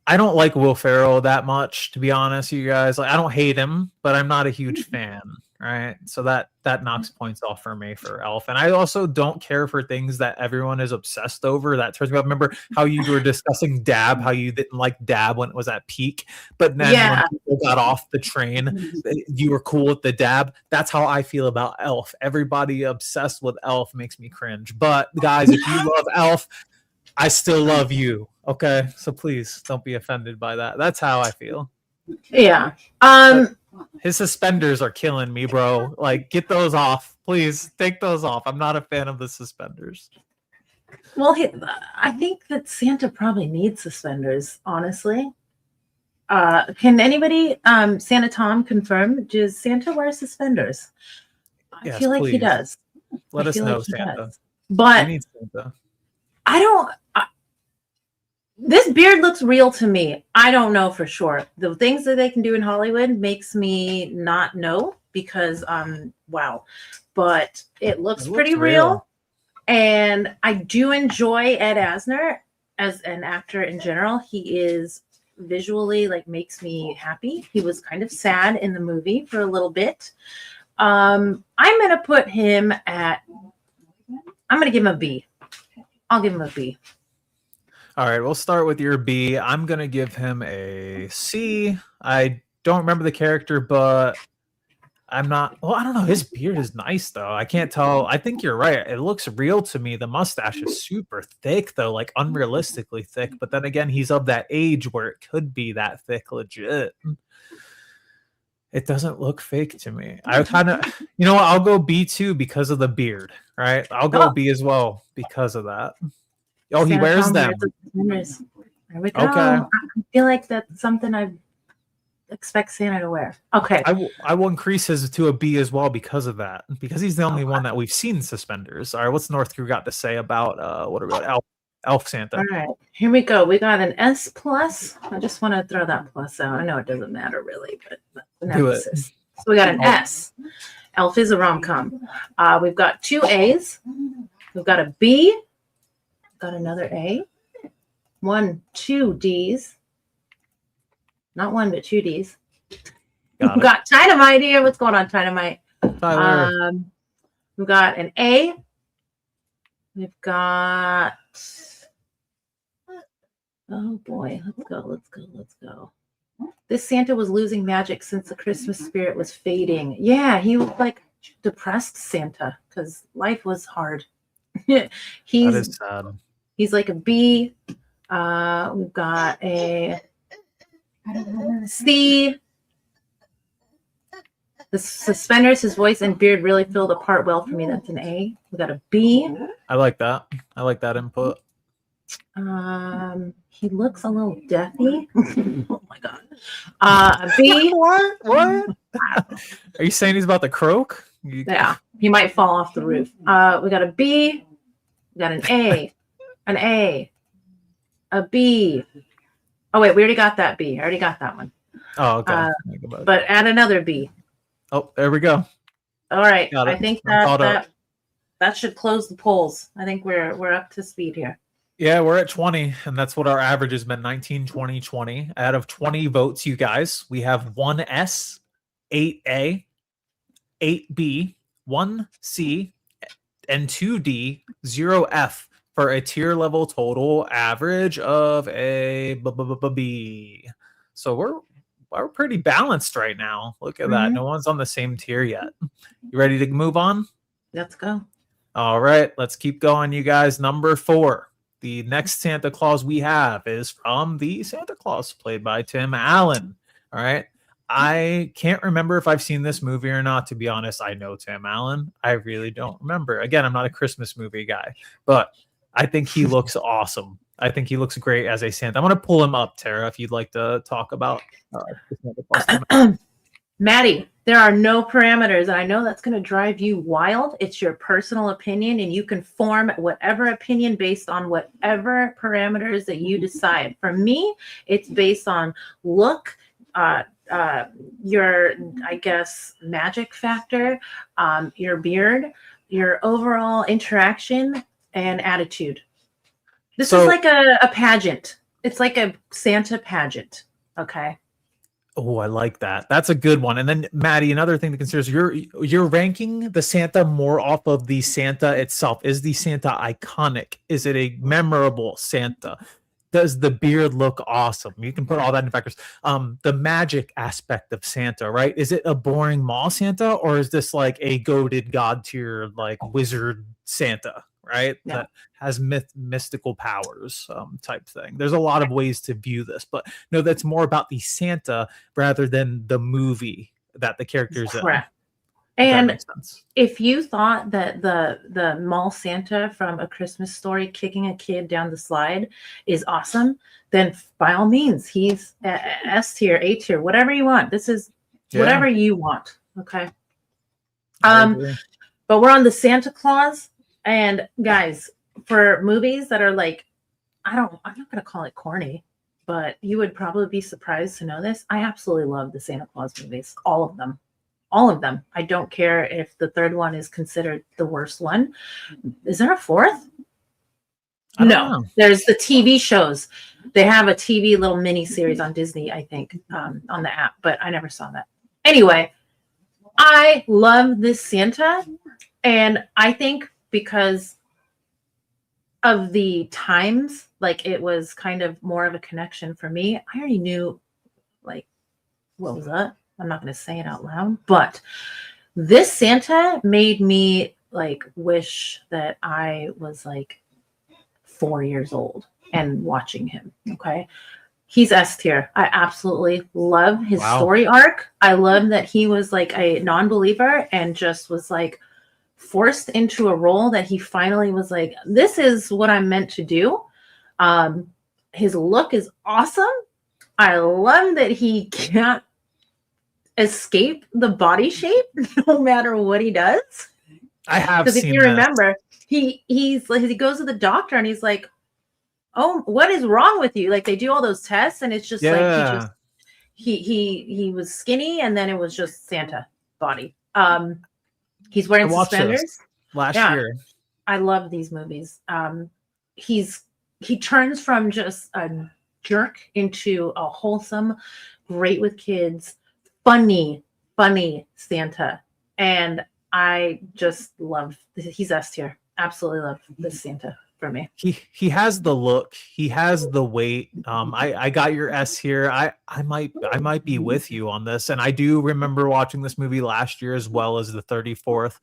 I don't like Will Ferrell that much, to be honest, you guys. Like, I don't hate him, but I'm not a huge fan, right? So that knocks points off for me for Elf. And I also don't care for things that everyone is obsessed over. That turns me off. Remember how you were discussing Dab, how you didn't like Dab when it was at peak, but then when people got off the train, you were cool with the Dab. That's how I feel about Elf. Everybody obsessed with Elf makes me cringe. But guys, if you love Elf, I still love you. Okay, so please don't be offended by that. That's how I feel. Yeah. His suspenders are killing me, bro. Like, get those off, please. Take those off. I'm not a fan of the suspenders. Well, I think that Santa probably needs suspenders, honestly. Can anybody, Santa Tom, confirm? Does Santa wear suspenders? Yes, I feel like he please. does. Let I us feel know, like he Santa. does. But We need Santa. I don't. This beard looks real to me. I don't know for sure. The things that they can do in Hollywood makes me not know because wow. But it looks pretty real. And I do enjoy Ed Asner as an actor in general. He is visually like makes me happy. He was kind of sad in the movie for a little bit. I'm gonna put him at. I'm gonna give him a B. I'll give him a B. All right, we'll start with your B. I'm gonna give him a C. I don't remember the character, but I'm not. Well, I don't know. His beard is nice though. I can't tell. I think you're right. It looks real to me. The mustache is super thick though, like unrealistically thick. But then again, he's of that age where it could be that thick, legit. It doesn't look fake to me. I kind of, you know what? I'll go B too because of the beard. Right? I'll go Oh. B as well because of that. Oh, he Santa wears Claus them. wears the There we go. Okay. I feel like that's something I expect Santa to wear. Okay. I will increase his to a B as well because of that. Because he's the only one that we've seen suspenders. All right, what's North Crew got to say about what about Elf Santa? All right. Here we go. We got an S plus. I just want to throw that plus out. I know it doesn't matter really, but that's an Do it. emphasis. So we got an S. Elf is a rom-com. We've got 2 A's. We've got a B. Got another A. 2 D's. Not 1, but 2 D's. Got We've it. got Dynamite here. What's going on, Dynamite? Tyler. We've got an A. We've got. Oh boy, let's go. This Santa was losing magic since the Christmas spirit was fading. Yeah, he was like depressed Santa because life was hard. That he's is sad. he's like a B. We've got a C. The suspenders, his voice and beard really fill the part well for me. That's an A. We got a B. I like that. I like that input. He looks a little deathy. Oh my god. A B. What? Are you saying he's about to croak? Yeah, he might fall off the roof. We got a B. We got an A. An A. A B. Oh wait, we already got that B. I already got that one. Oh, okay. But add another B. Oh, there we go. All right. Got it. I think I'm caught up. that should close the polls. I think we're up to speed here. Yeah, we're at 20, and that's what our average has been 19, 20, 20. Out of 20 votes, you guys, we have 1 S, 8 A, 8 B, 1 C, and 2 D, 0 F for a tier level total average of a B. So we're pretty balanced right now. Look at that. Mhm. No one's on the same tier yet. You ready to move on? Let's go. All right, let's keep going, you guys. Number 4. The next Santa Claus we have is from the Santa Claus played by Tim Allen. All right. I can't remember if I've seen this movie or not, to be honest. I know Tim Allen. I really don't remember. Again, I'm not a Christmas movie guy, but I think he looks awesome. I think he looks great as a Santa. I'm going to pull him up, Tara, if you'd like to talk about the Santa Claus. Tim. Maddie, there are no parameters, and I know that's going to drive you wild. It's your personal opinion, and you can form whatever opinion based on whatever parameters that you decide. For me, it's based on look, your, I guess, magic factor, your beard, your overall interaction, and attitude. This is like a pageant. It's like a Santa pageant. Okay. Oh, I like that. That's a good one. And then Maddie, another thing to consider is you're ranking the Santa more off of the Santa itself. Is the Santa iconic? Is it a memorable Santa? Does the beard look awesome? You can put all that in factors. The magic aspect of Santa, right? Is it a boring mall Santa, or is this like a goated god tier like wizard Santa, right? Yeah. That has mystical powers type thing. There's a lot of ways to view this, but no, that's more about the Santa rather than the movie that the characters in. Correct. If that And makes sense. if you thought that the mall Santa from A Christmas Story kicking a kid down the slide is awesome, then by all means, he's S tier, A tier, whatever you want. This is whatever you want. Okay. I agree. But we're on the Santa Claus, and guys, for movies that are like, I'm not gonna call it corny, but you would probably be surprised to know this. I absolutely love the Santa Claus movies, all of them. All of them. I don't care if the third one is considered the worst one. Is there a fourth? I don't No. know. There's the TV shows. They have a TV little mini series on Disney, I think, on the app, but I never saw that. Anyway, I love this Santa, and I think because of the times, like it was kind of more of a connection for me. I already knew, like, what was up. I'm not going to say it out loud, but this Santa made me like wish that I was like 4 years old and watching him. Okay. He's S tier. I absolutely love his Wow. story arc. I love that he was like a non-believer and just was like forced into a role that he finally was like, this is what I'm meant to do. His look is awesome. I love that he can't escape the body shape no matter what he does. I have Because if seen you this. remember, he's like, he goes to the doctor and he's like, oh, what is wrong with you? Like they do all those tests and it's just like he was skinny and then it was just Santa body. He's wearing I watched this suspenders. last Yeah. year. I love these movies. He turns from just a jerk into a wholesome, great with kids, funny Santa. And I just love, he's S tier. Absolutely love this Santa for me. He has the look, he has the weight. I got your S here. I might be with you on this, and I do remember watching this movie last year as well as the 34th,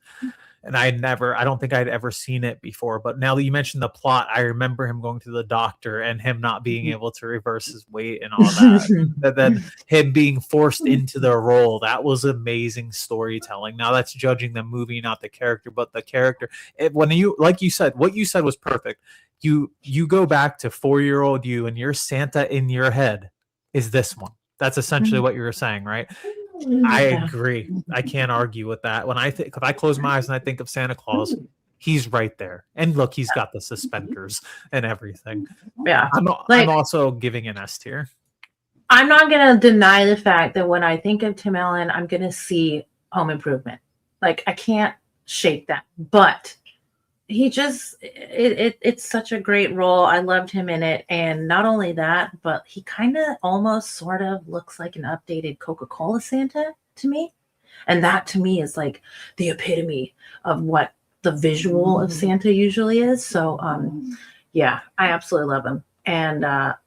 and I don't think I'd ever seen it before. But now that you mentioned the plot, I remember him going to the doctor and him not being able to reverse his weight and all that. And then him being forced into the role. That was amazing storytelling. Now that's judging the movie, not the character, but the character. When you, like you said, what you said was perfect. You go back to 4-year-old you, and your Santa in your head is this one. That's essentially what you were saying, right? I agree. I can't argue with that. When if I close my eyes and I think of Santa Claus, he's right there. And look, he's got the suspenders and everything. Yeah. I'm also giving an S tier. I'm not going to deny the fact that when I think of Tim Allen, I'm going to see Home Improvement. Like, I can't shake that. But he just, it's such a great role. I loved him in it. And not only that, but he kind of almost sort of looks like an updated Coca-Cola Santa to me. And that to me is like the epitome of what the visual of Santa usually is. So, yeah, I absolutely love him. And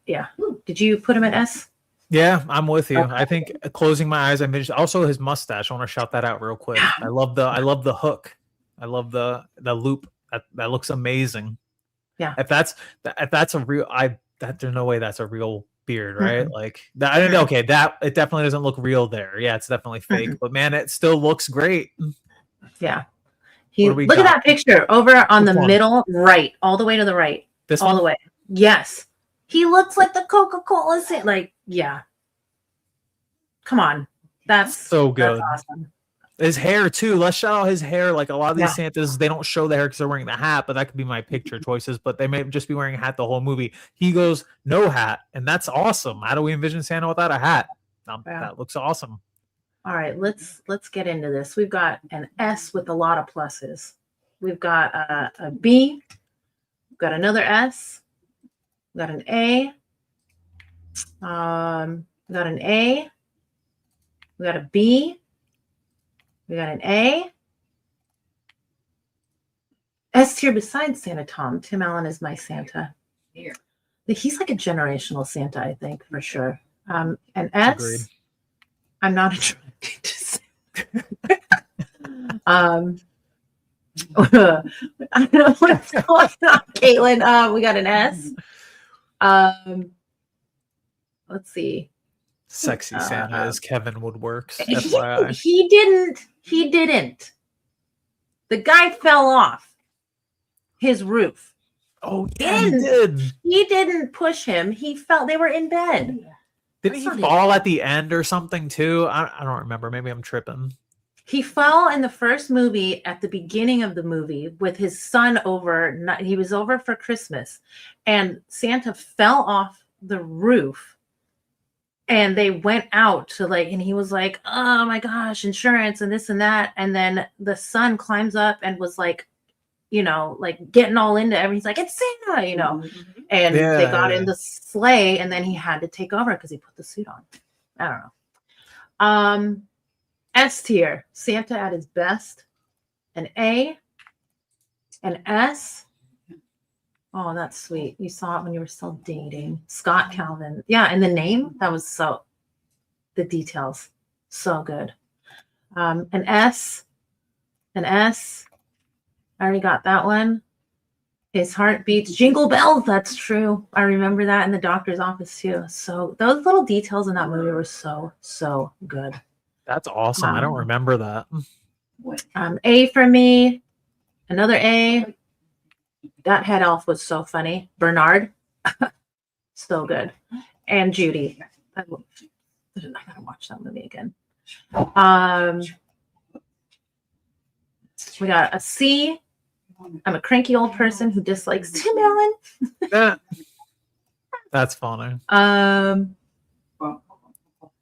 yeah, did you put him at S? Yeah, I'm with you. Okay. I think closing my eyes, I mentioned also his mustache. I want to shout that out real quick. I love the hook. I love the loop. That looks amazing. Yeah. If that's a real, there's no way that's a real beard, right? Mm-hmm. Like that. Okay, that it definitely doesn't look real there. Yeah, it's definitely fake, but man, it still looks great. Yeah. Look at that picture over on the middle right, all the way to the right. This all one? The way. Yes. He looks like the Coca-Cola Santa. Like, yeah. Come on. That's so good. That's awesome. His hair too. Let's shout out his hair. Like a lot of these Santas, they don't show the hair because they're wearing the hat, but that could be my picture choices. But they may just be wearing a hat the whole movie. He goes no hat, and that's awesome. How do we envision Santa without a hat? That looks awesome. All right, let's get into this. We've got an S with a lot of pluses. We've got a B. We've got another S. We've got an A. We got an A. We got a B. We got an A. S tier besides Santa Tom. Tim Allen is my Santa. He's like a generational Santa, I think, for sure. An S. Agreed. I'm not attracted to Santa. I don't know what's going on, Caitlin. We got an S. Let's see. Sexy Santa as Kevin Woodworks. He didn't. The guy fell off his roof. Oh, yeah, he did. He didn't push him. He fell. They were in bed. Didn't he fall at the end or something too? I don't remember. Maybe I'm tripping. He fell in the first movie at the beginning of the movie with his son over. He was over for Christmas, and Santa fell off the roof. And they went out to and he was like, oh my gosh, insurance and this and that. And then the son climbs up and was like you know, like getting all into everything. He's like, it's Santa, you know. And they Yeah, got yeah. in the sleigh, and then he had to take over because he put the suit on. I don't know. S tier, Santa at his best. An A, an S. Oh, that's sweet. You saw it when you were still dating. Scott Calvin. Yeah, and the name, that was so, the details, so good. An S. I already got that one. His heart beats jingle bells. That's true. I remember that in the doctor's office too. So those little details in that movie were so, so good. That's awesome. I don't remember that. A for me. Another A. That head elf was so funny. Bernard. So good. And Judy. I gotta watch that movie again. We got a C. I'm a cranky old person who dislikes Tim Allen. That's funny.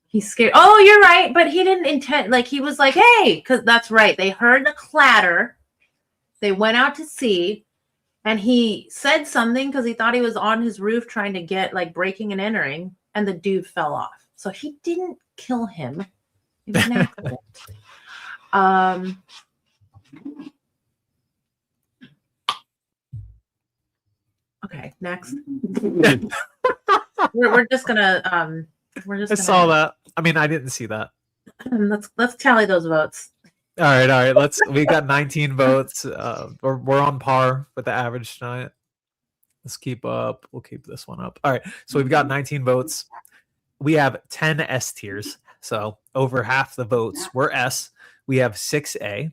He's scared. Oh, you're right, but he didn't intend. Like he was like, "Hey," because that's right. They heard the clatter. They went out to see, and he said something because he thought he was on his roof trying to get like breaking and entering, and the dude fell off. So he didn't kill him. It was an accident. Okay, next. we're just gonna I saw that. I mean, I didn't see that. Let's tally those votes. All right. We got 19 votes. We're on par with the average tonight. Let's keep up. We'll keep this one up. All right. So we've got 19 votes. We have 10 S tiers. So over half the votes were S. We have 6A,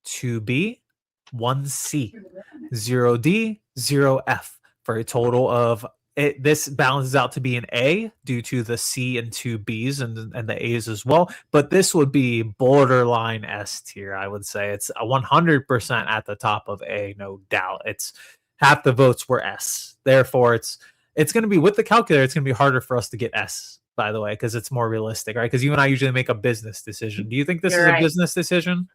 2B, 1C, 0D, 0F for a total of this balances out to be an A due to the C and 2 Bs and the A's as well. But this would be borderline S tier, I would say. It's a 100% at the top of A, no doubt. It's half the votes were S. Therefore, it's going to be, with the calculator, it's going to be harder for us to get S, by the way, because it's more realistic, right? Because you and I usually make a business decision. Do you think this is a business decision?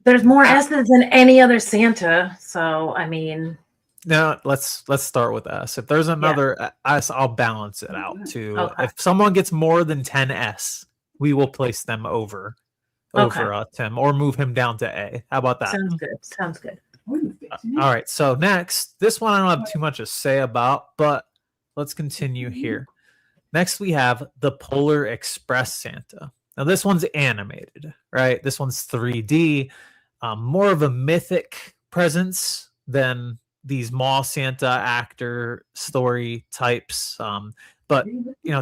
There's more S's than any other Santa. So, I mean... No, let's start with S. If there's another S, I'll balance it out too. Okay. If someone gets more than 10 S, we will place them over Tim or move him down to A. How about that? Sounds good. All right. So next, this one I don't have too much to say about, but let's continue here. Next, we have the Polar Express Santa. Now this one's animated, right? This one's 3D, more of a mythic presence than these mall Santa actor story types. But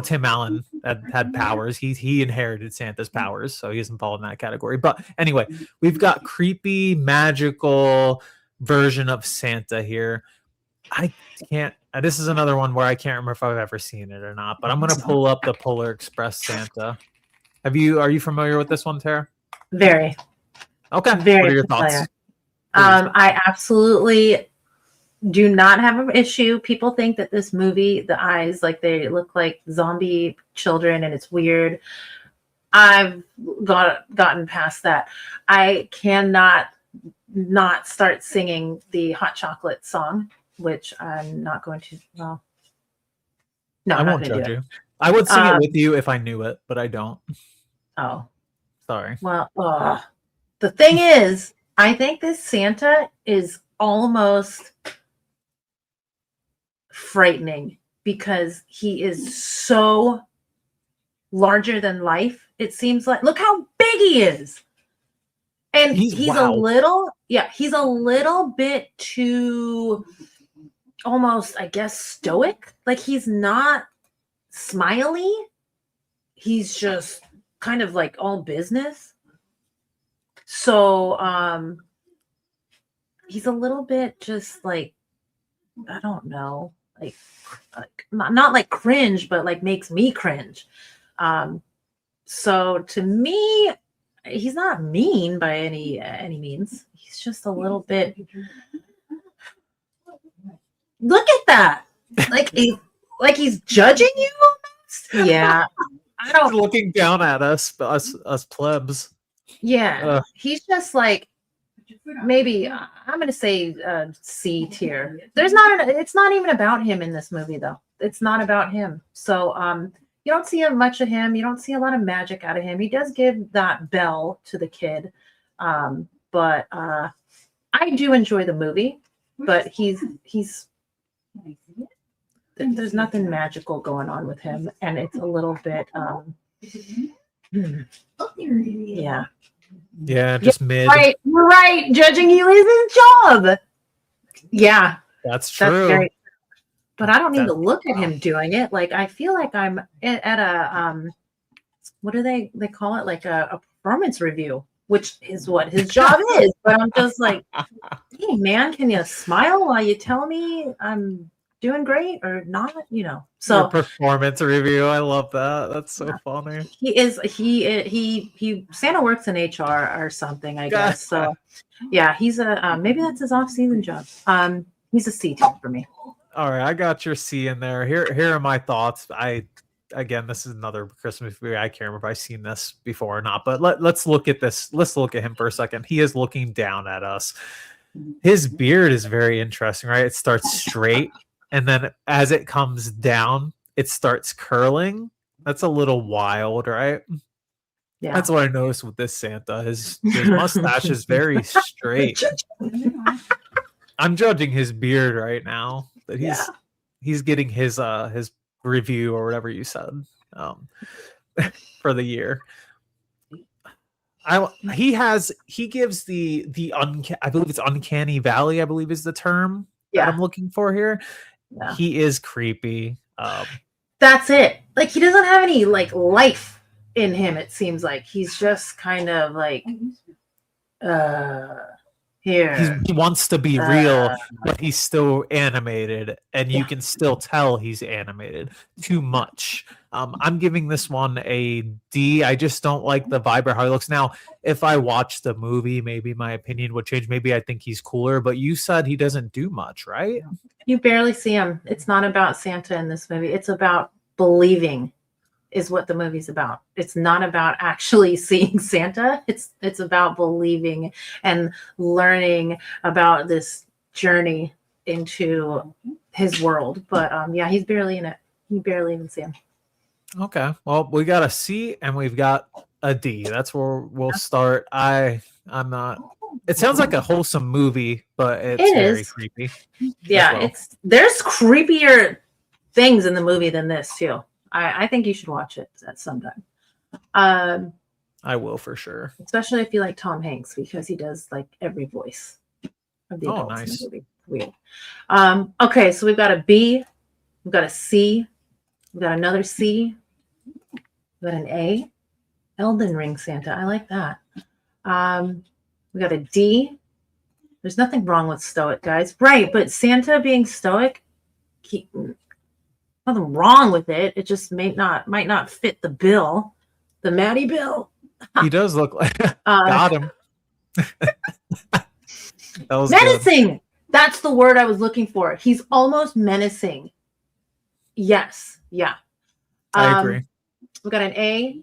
Tim Allen had powers. He inherited Santa's powers, so he doesn't fall in that category. But anyway, we've got creepy, magical version of Santa here. I can't. This is another one where I can't remember if I've ever seen it or not. But I'm gonna pull up the Polar Express Santa. Are you familiar with this one, Tara? Very. Okay. Very what are your familiar. thoughts? I absolutely do not have an issue. People think that this movie, the eyes, like they look like zombie children and it's weird. I've gotten past that. I cannot not start singing the Hot Chocolate song, which I'm not going to. Well, no, I won't judge you. I would sing it with you if I knew it, but I don't. Oh, sorry. Well, the thing is, I think this Santa is almost frightening because he is so larger than life. It seems like, look how big he is. And he's a little bit too almost, I guess, stoic. Like he's not smiley. He's just kind of like all business. So he's a little bit just like, I don't know, like not like cringe, but like makes me cringe. So to me, he's not mean by any means. He's just a little bit. Look at that! Like he's judging you almost. Yeah, I don't. He's looking down at us plebs. Yeah, he's just like maybe I'm gonna say C tier. It's not even about him in this movie though. It's not about him. So you don't see much of him. You don't see a lot of magic out of him. He does give that bell to the kid, but I do enjoy the movie. But he's there's nothing magical going on with him, and it's a little bit yeah. Yeah, just mid. Right, you're right. Judging you is his job. Yeah, That's true. that's very. But I don't need That- to look at him doing it. Like I feel like I'm at a what do they call it? Like a performance review, which is what his job is. But I'm just like, hey man, can you smile while you tell me I'm doing great or not? You know. Your So performance review. I love that. That's so funny. he Santa works in HR or something, I guess. So yeah, he's a maybe that's his off-season job. He's a C tier for me. All right, I got your C in there. Here are my thoughts. Again, this is another Christmas movie. I can't remember if I've seen this before or not, but let's look at this. Let's look at him for a second. He is looking down at us. His beard is very interesting, right? It starts straight, and then as it comes down, it starts curling. That's a little wild, right? Yeah. That's what I noticed with this Santa. His mustache is very straight. I'm judging his beard right now. That he's getting his review or whatever you said for the year. He gives the I believe it's uncanny valley, I believe is the term that I'm looking for here. Yeah. He is creepy. That's it. Like he doesn't have any like life in him, it seems like. He's just kind of like here. He wants to be real, but he's still animated, and you can still tell he's animated too much. I'm giving this one a D. I just don't like the vibe or how he looks. Now, if I watch the movie, maybe my opinion would change. Maybe I think he's cooler, but you said he doesn't do much, right? You barely see him. It's not about Santa in this movie. It's about believing is what the movie's about. It's not about actually seeing Santa. It's about believing and learning about this journey into his world. But yeah, he's barely in it. You barely even see him. Okay. Well, we got a C and we've got a D. That's where we'll start. I'm not. It sounds like a wholesome movie, but it's very creepy. Yeah, well. there's creepier things in the movie than this too. I think you should watch it at some time. I will for sure. Especially if you like Tom Hanks, because he does like every voice of the adults nice. in the movie. Weird. Okay, so we've got a B, we've got a C, we've got another C, we've got an A. Elden Ring Santa. I like that. We got a D. There's nothing wrong with stoic, guys. Right, but Santa being stoic, nothing wrong with it. It just might not fit the bill, the Maddie bill. He does look like got him. That was menacing. Good. That's the word I was looking for. He's almost menacing. Yes. Yeah. I agree. We got an A,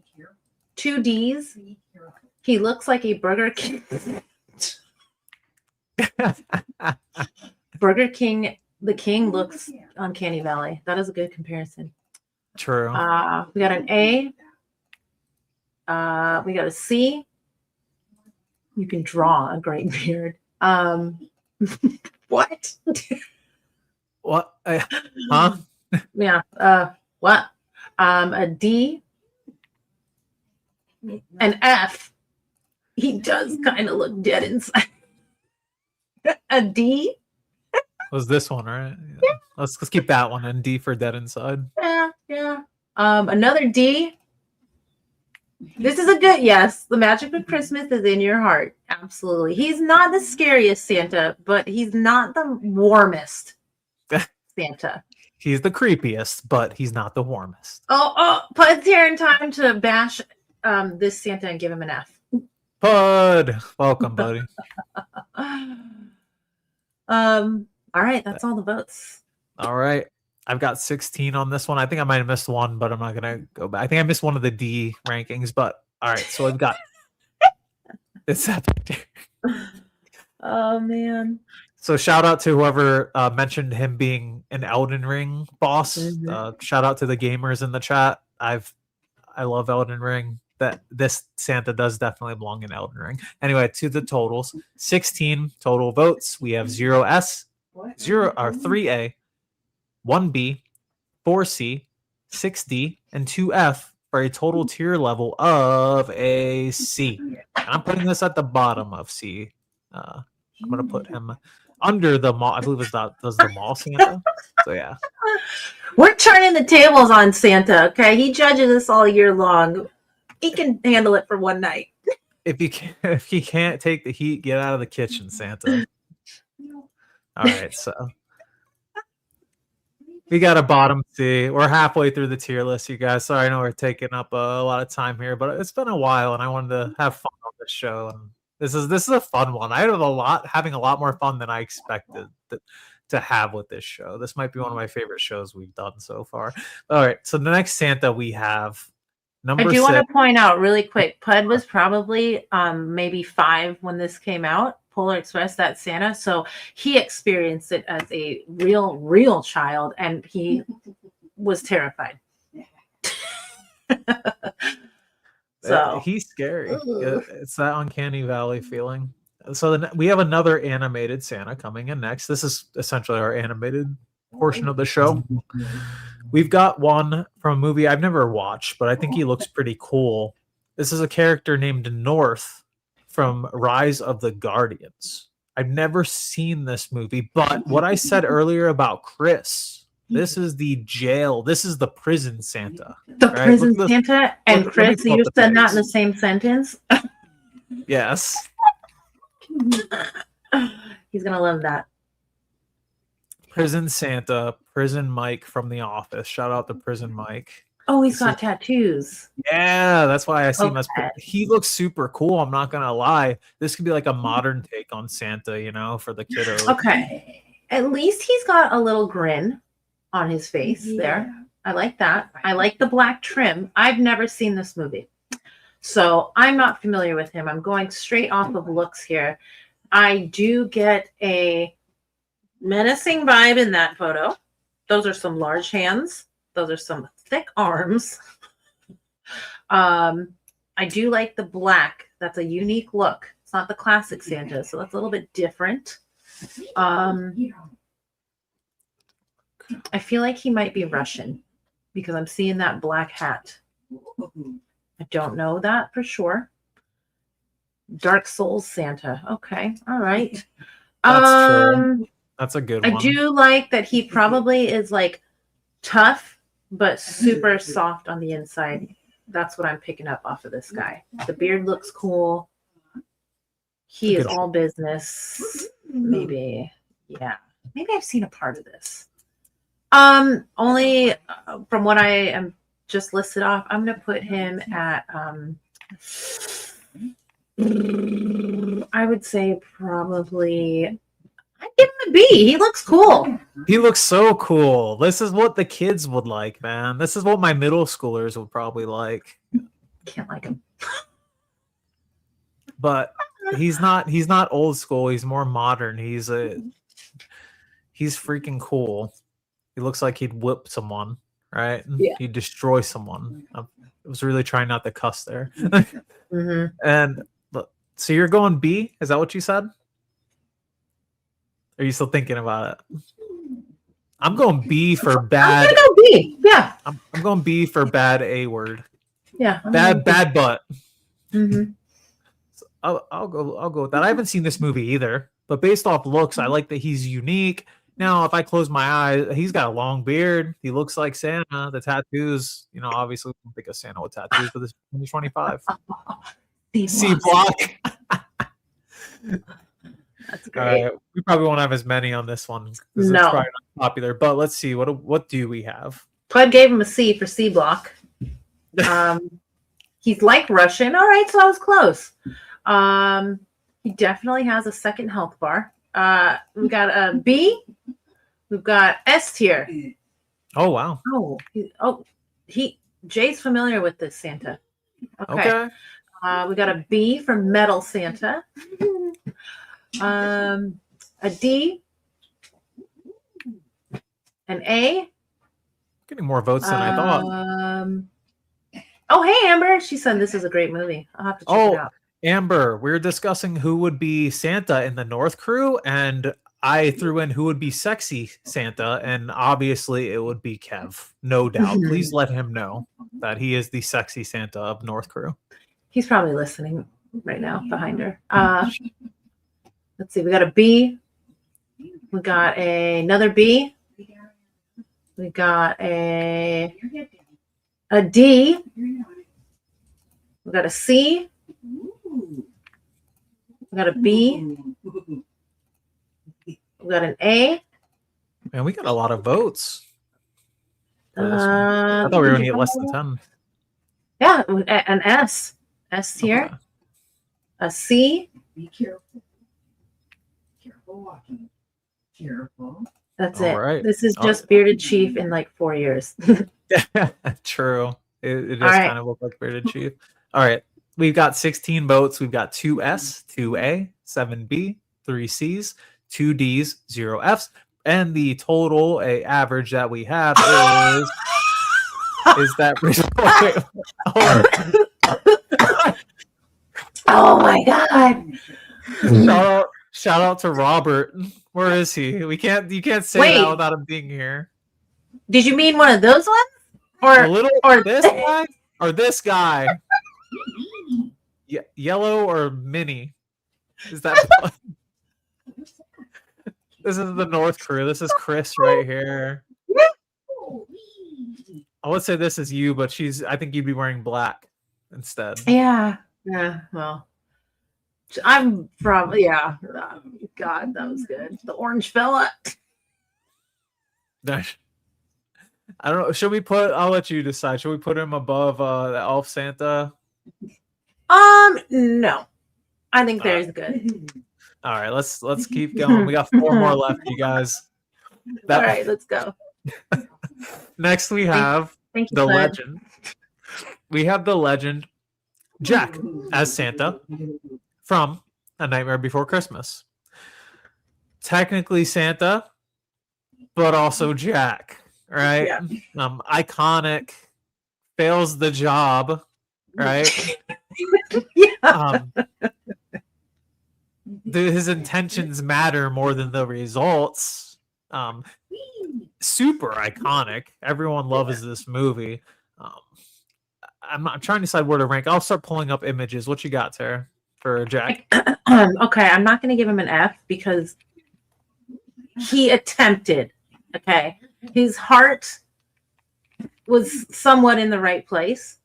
2 D's. He looks like a Burger King. Burger King. The King looks Uncanny Valley. That is a good comparison. True. We got an A. We got a C. You can draw a great beard. What? What? Huh? Yeah. What? A D. An F. He does kind of look dead inside. A D. Was this one right? Yeah. Let's keep that one and D for Dead Inside. Yeah. Another D. This is a good yes. The magic of Christmas is in your heart. Absolutely. He's not the scariest Santa, but he's not the warmest Santa. He's the creepiest, but he's not the warmest. Pud's here in time to bash this Santa and give him an F. Pud, welcome, buddy. All right, that's all the votes. All right. I've got 16 on this one. I think I might have missed one, but I'm not gonna go back. I think I missed one of the D rankings, but all right. So I've got it's up there. Oh man. So shout out to whoever mentioned him being an Elden Ring boss. Mhm. Shout out to the gamers in the chat. I love Elden Ring. That this Santa does definitely belong in Elden Ring. Anyway, to the totals: 16 total votes. We have 0S, 3A, 1B, 4C, 6D, and 2F for a total tier level of a C. And I'm putting this at the bottom of C. I'm gonna put him under the mall. I believe it's that does the mall Santa. So yeah. We're turning the tables on Santa, okay? He judges us all year long. He can handle it for one night. If he can't take the heat, get out of the kitchen, Santa. All right, so we got a bottom C. We're halfway through the tier list, you guys. Sorry, I know we're taking up a lot of time here, but it's been a while, and I wanted to have fun on this show. And this is a fun one. I have having a lot more fun than I expected to have with this show. This might be one of my favorite shows we've done so far. All right, so the next Santa we have I number do 6. want to point out really quick, Pud was probably maybe 5 when this came out, Polar Express, that Santa. So he experienced it as a real child, and he was terrified. So He's scary. It's that uncanny valley feeling. So then we have another animated Santa coming in next. This is essentially our animated portion of the show. We've got one from a movie I've never watched, but I think he looks pretty cool. This is a character named North from Rise of the Guardians. I've never seen this movie, but what I said earlier about Chris, this is the jail. This is the prison Santa. the right? prison Look at Santa and let me Chris, pull up you the said that pics. in the same sentence. Yes. He's gonna love that. Prison Santa, Prison Mike from The Office. Shout out to Prison Mike. Oh, he's This got is- tattoos. Yeah, that's why I see him as. Okay. He looks super cool. I'm not gonna lie. This could be like a modern take on Santa, for the kiddos. Okay. At least he's got a little grin on his face there. I like that. I like the black trim. I've never seen this movie, so I'm not familiar with him. I'm going straight off of looks here. I do get a menacing vibe in that photo. Those are some large hands. Those are some thick arms. I do like the black. That's a unique look. It's not the classic Santa, so that's a little bit different. I feel like he might be Russian because I'm seeing that black hat. I don't know that for sure. Dark Souls Santa. Okay. All right. That's true. That's a good I one. do like that he probably is like tough, but super soft on the inside. That's what I'm picking up off of this guy. The beard looks cool. He is all business. Maybe. Yeah. Maybe I've seen a part of this. Only from what I am just listed off, I'm gonna put him at I would say probably I'd give him a B. He looks cool. He looks so cool. This is what the kids would like, man. This is what my middle schoolers would probably like. Can't like him. But he's not old school. He's more modern. He's freaking cool. He looks like he'd whip someone, right? Yeah. He'd destroy someone. I was really trying not to cuss there. Mm-hmm. And so you're going B? Is that what you said? Are you still thinking about it? I'm going B for I'm bad. gonna go B. Yeah. I'm going B for bad A word. Yeah. Bad butt. Mm-hmm. So I'll go with that. I haven't seen this movie either, but based off looks, I like that he's unique. Now, if I close my eyes, he's got a long beard. He looks like Santa. The tattoos, obviously, I don't think of Santa with tattoos, but this 2025. C block. That's All great. right, we probably won't have as many on this one because it's No. probably not popular. But let's see what do we have? Pud gave him a C for C block. He's like Russian. All right, so I was close. He definitely has a second health bar. We got a B. We've got S tier. Oh wow. Jay's familiar with this Santa. Okay. Okay. We got a B for Metal Santa. A D, an A. Getting more votes than I thought. Oh, hey, Amber. She said this is a great movie. I'll have to check it Oh, out. Amber, we're discussing who would be Santa in the North Crew, and I threw in who would be sexy Santa, and obviously it would be Kev. No doubt. Please let him know that he is the sexy Santa of North Crew. He's probably listening right now behind her. Let's see. We got a B. We got another B. We got a D. We got a C. We got a B. We got an A. Man, we got a lot of votes. for this one. I thought we were going to get less than 10. Yeah, an S. S tier. Okay. A C. Be careful. Careful walking. Careful. That's All it. right. This is All just Bearded Chief in like 4 years. True. It does All right. kind of look like Bearded Chief. All right. We've got 16 votes. We've got 2 S, 2 A, 7 B, 3 C's, 2 D's, 0 F's. And the total average that we have is that. Oh my god. Shout out to Robert. Where is he? You can't say Wait. that without him being here. Did you mean one of those ones? Or this guy or this guy? Yellow or mini? Is that? This is the North Crew. This is Chris right here. I would say this is you, but I think you'd be wearing black instead. Yeah. Yeah. Well, I'm from, yeah. God, that was good. The orange fella. I don't know. Should we I'll let you decide. Should we put him above the Elf Santa? No. I think there's good. All right, let's keep going. We got 4 more left, you guys. All right, let's go. Next, we have Thank you, the Claire. legend. We have the legend Jack as Santa from A Nightmare Before Christmas. Technically Santa, but also Jack, right? Yeah. Iconic, fails the job, right? Yeah. His intentions matter more than the results. Super iconic. Everyone loves this movie. I'm trying to decide where to rank. I'll start pulling up images. What you got, Tara, for Jack? Okay, I'm not going to give him an F because he attempted. Okay, his heart was somewhat in the right place.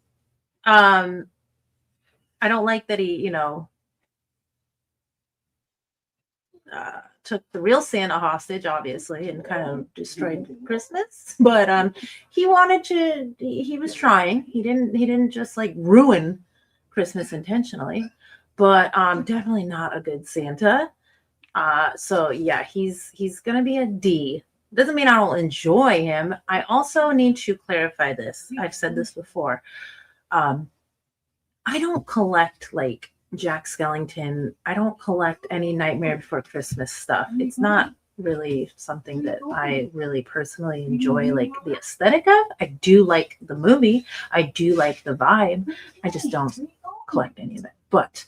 I don't like that he, took the real Santa hostage, obviously, and kind of destroyed Christmas. But he wanted to. He was trying. He didn't just like ruin Christmas intentionally. But definitely not a good Santa. So yeah, he's gonna be a D. Doesn't mean I don't enjoy him. I also need to clarify this. I've said this before. I don't collect like Jack Skellington. I don't collect any Nightmare Before Christmas stuff. It's not really something that I really personally enjoy, like the aesthetic of. I do like the movie. I do like the vibe. I just don't collect any of it. But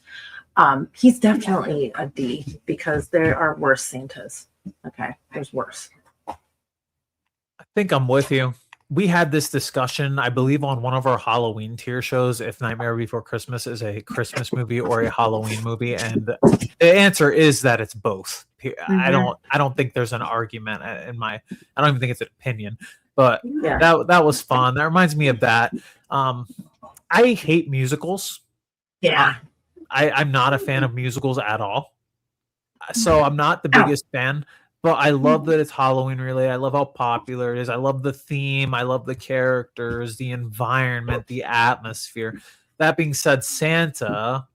he's definitely a D because there are worse Santas. Okay, there's worse. I think I'm with you. We had this discussion, I believe, on one of our Halloween tier shows, if Nightmare Before Christmas is a Christmas movie or a Halloween movie, and the answer is that it's both. I don't think there's an argument I don't even think it's an opinion, but Yeah. that was fun. That reminds me of that. I hate musicals. Yeah. I'm not a fan of musicals at all. So I'm not the biggest fan, but I love that it's Halloween related. I love how popular it is. I love the theme. I love the characters, the environment, the atmosphere. That being said, Santa,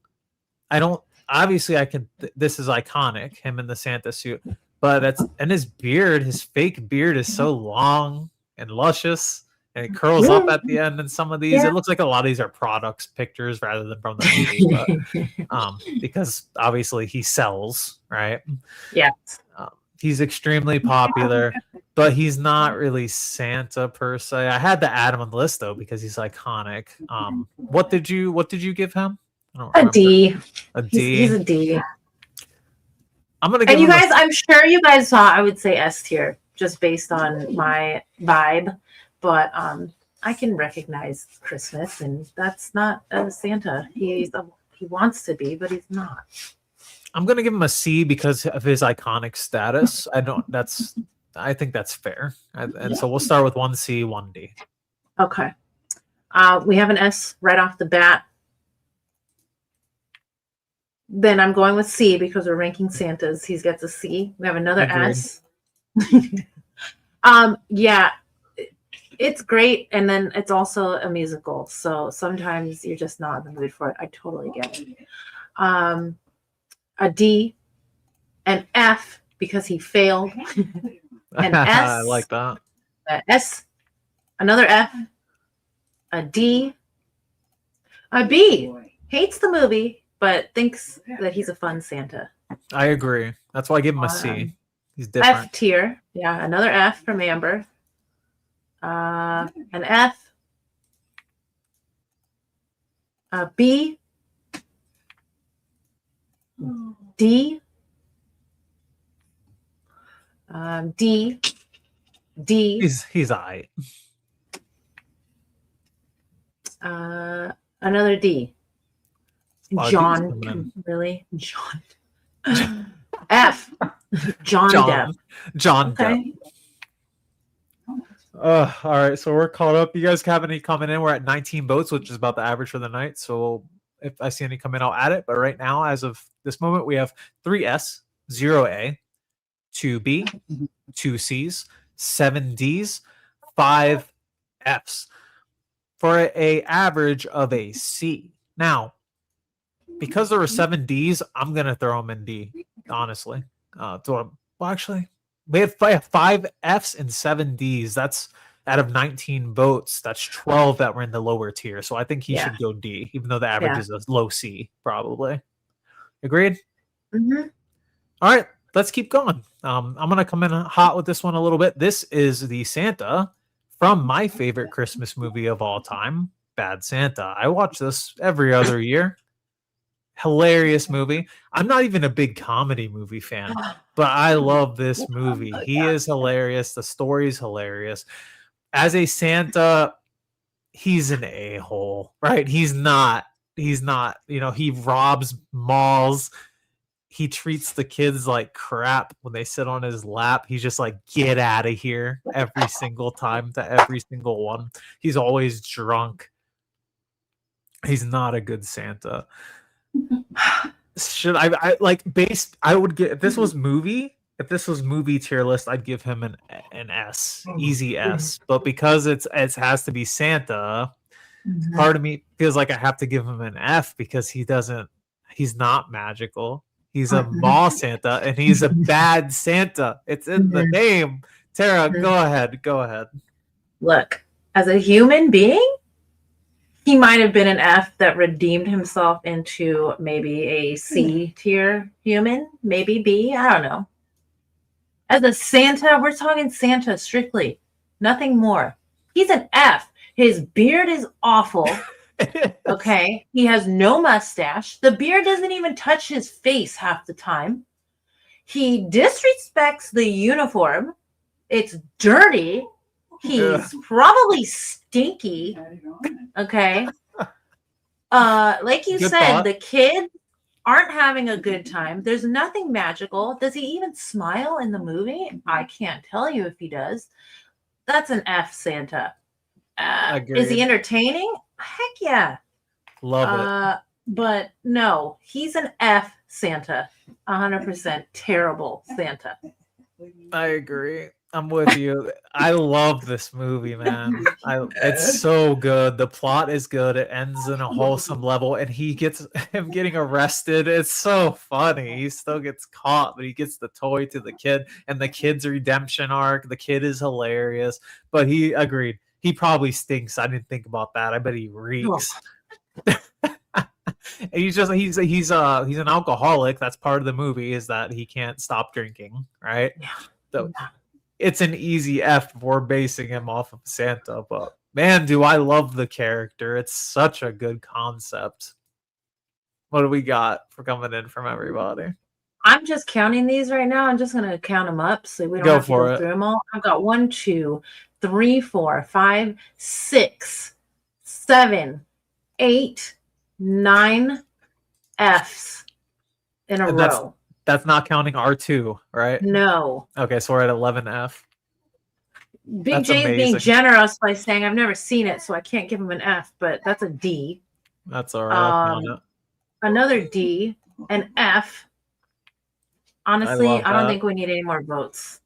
this is iconic, him in the Santa suit, but and his beard, his fake beard is so long and luscious. And it curls up at the end in some of these. Yeah. It looks like a lot of these are products pictures rather than from the movie, but because obviously he sells, right? Yeah. He's extremely popular, but he's not really Santa per se. I had to add him on the list though because he's iconic. What did you give him? I don't A remember. D. A He's, D. he's a D. I'm gonna give And you him a guys, I'm sure you guys saw I would say S tier just based on my vibe, but I can recognize Christmas, and that's not a Santa. He wants to be, but he's not. I'm gonna give him a C because of his iconic status. I think that's fair. And so we'll start with 1C, 1D. Okay. We have an S right off the bat. Then I'm going with C because we're ranking Santas. He gets a C. We have another Agreed. S. Yeah, it's great, and then it's also a musical. So sometimes you're just not in the mood for it. I totally get it. A D, an F because he failed. An S. I like that. A S, another F, a D, a B. Hates the movie, but thinks that he's a fun Santa. I agree. That's why I give him a C. Um, He's different. F tier. Yeah, another F from Amber. An F. A B. D. D. D. He's alright. Another D. Wow, D's John. coming in. Really? John. F. John Depp. John Depp. Okay. All right, so we're caught up. You guys have any coming in? We're at 19 votes, which is about the average for the night. So if I see any come in, I'll add it. But right now, as of this moment, we have 3 S, 0 A, 2 B, 2 C's, 7 D's, 5 F's for a average of a C. Now, because there were 7 D's, I'm gonna throw them in D. Honestly, actually, we have 5 F's and 7 D's. That's out of 19 votes. That's 12 that were in the lower tier. So I think he should go D, even though the average is a low C, probably. Agreed? Mm-hmm. All right, let's keep going. I'm going to come in hot with this one a little bit. This is the Santa from my favorite Christmas movie of all time, Bad Santa. I watch this every other year. Hilarious movie. I'm not even a big comedy movie fan, but I love this movie. He is hilarious. The story's hilarious. As a Santa, he's an a-hole, right? He's not, he robs malls. He treats the kids like crap when they sit on his lap. He's just like, get out of here every single time to every single one. He's always drunk. He's not a good Santa. Should I like based? I would get if this was movie tier list, I'd give him an S, easy S. But because it has to be Santa, part of me feels like I have to give him an F because he's not magical. He's a mall Santa and he's a bad Santa. It's in the name. Tara, go ahead. Look, as a human being, he might have been an F that redeemed himself into maybe a C tier human, maybe B. I don't know. As a Santa, we're talking Santa strictly, nothing more. He's an F. His beard is awful. Okay. He has no mustache. The beard doesn't even touch his face half the time. He disrespects the uniform. It's dirty. He's probably stinky. Okay. Like you Good said, thought. the kids aren't having a good time. There's nothing magical. Does he even smile in the movie? I can't tell you if he does. That's an F Santa. Is he Agreed. entertaining? Heck yeah. Love it. But no, he's an F Santa. 100% terrible Santa. I agree. I'm with you. I love this movie, man. It's so good. The plot is good. It ends in a wholesome level, and him getting arrested. It's so funny. He still gets caught, but he gets the toy to the kid, and the kid's redemption arc. The kid is hilarious, but he agreed. He probably stinks. I didn't think about that. I bet he reeks. And he's an alcoholic. That's part of the movie, is that he can't stop drinking, right? Yeah. So Yeah. it's an easy F if we're basing him off of Santa, but man, do I love the character. It's such a good concept. What do we got for coming in from everybody? I'm just counting these right now. I'm just gonna count them up so we don't Go have to for go it. through them all. I've got 1, 2, 3, 4, 5, 6, 7, 8, 9 Fs in a And that's- row. That's not counting R2, right? No. Okay, so we're at 11F. Big That's J's being amazing. generous by saying I've never seen it, so I can't give him an F, but that's a D. That's all right. I'll count it. Another D, an F. Honestly, love I don't that. think we need any more votes.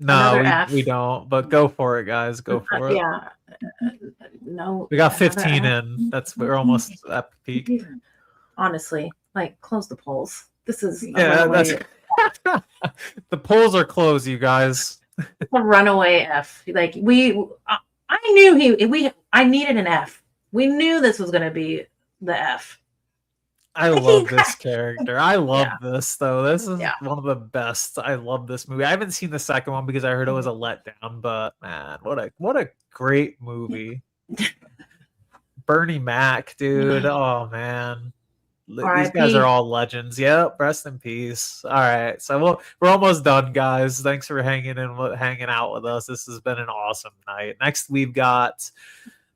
No, another F. we don't. But go for it, guys. Go for it. Yeah. No. We got another 15 F. in. We're almost at the peak. Honestly, like close the polls. This is Yeah, that's the polls are closed, you guys. a runaway F. Like I knew I needed an F. We knew this was gonna be the F. I love this character. I love this though. This is Yeah. one of the best. I love this movie. I haven't seen the second one because I heard it was a letdown, but man, what a great movie. Bernie Mac, dude. Oh man. These guys R.I.P.. are all legends. Yep, rest in peace. All right, so we're almost done, guys. Thanks for hanging out with us. This has been an awesome night. Next, we've got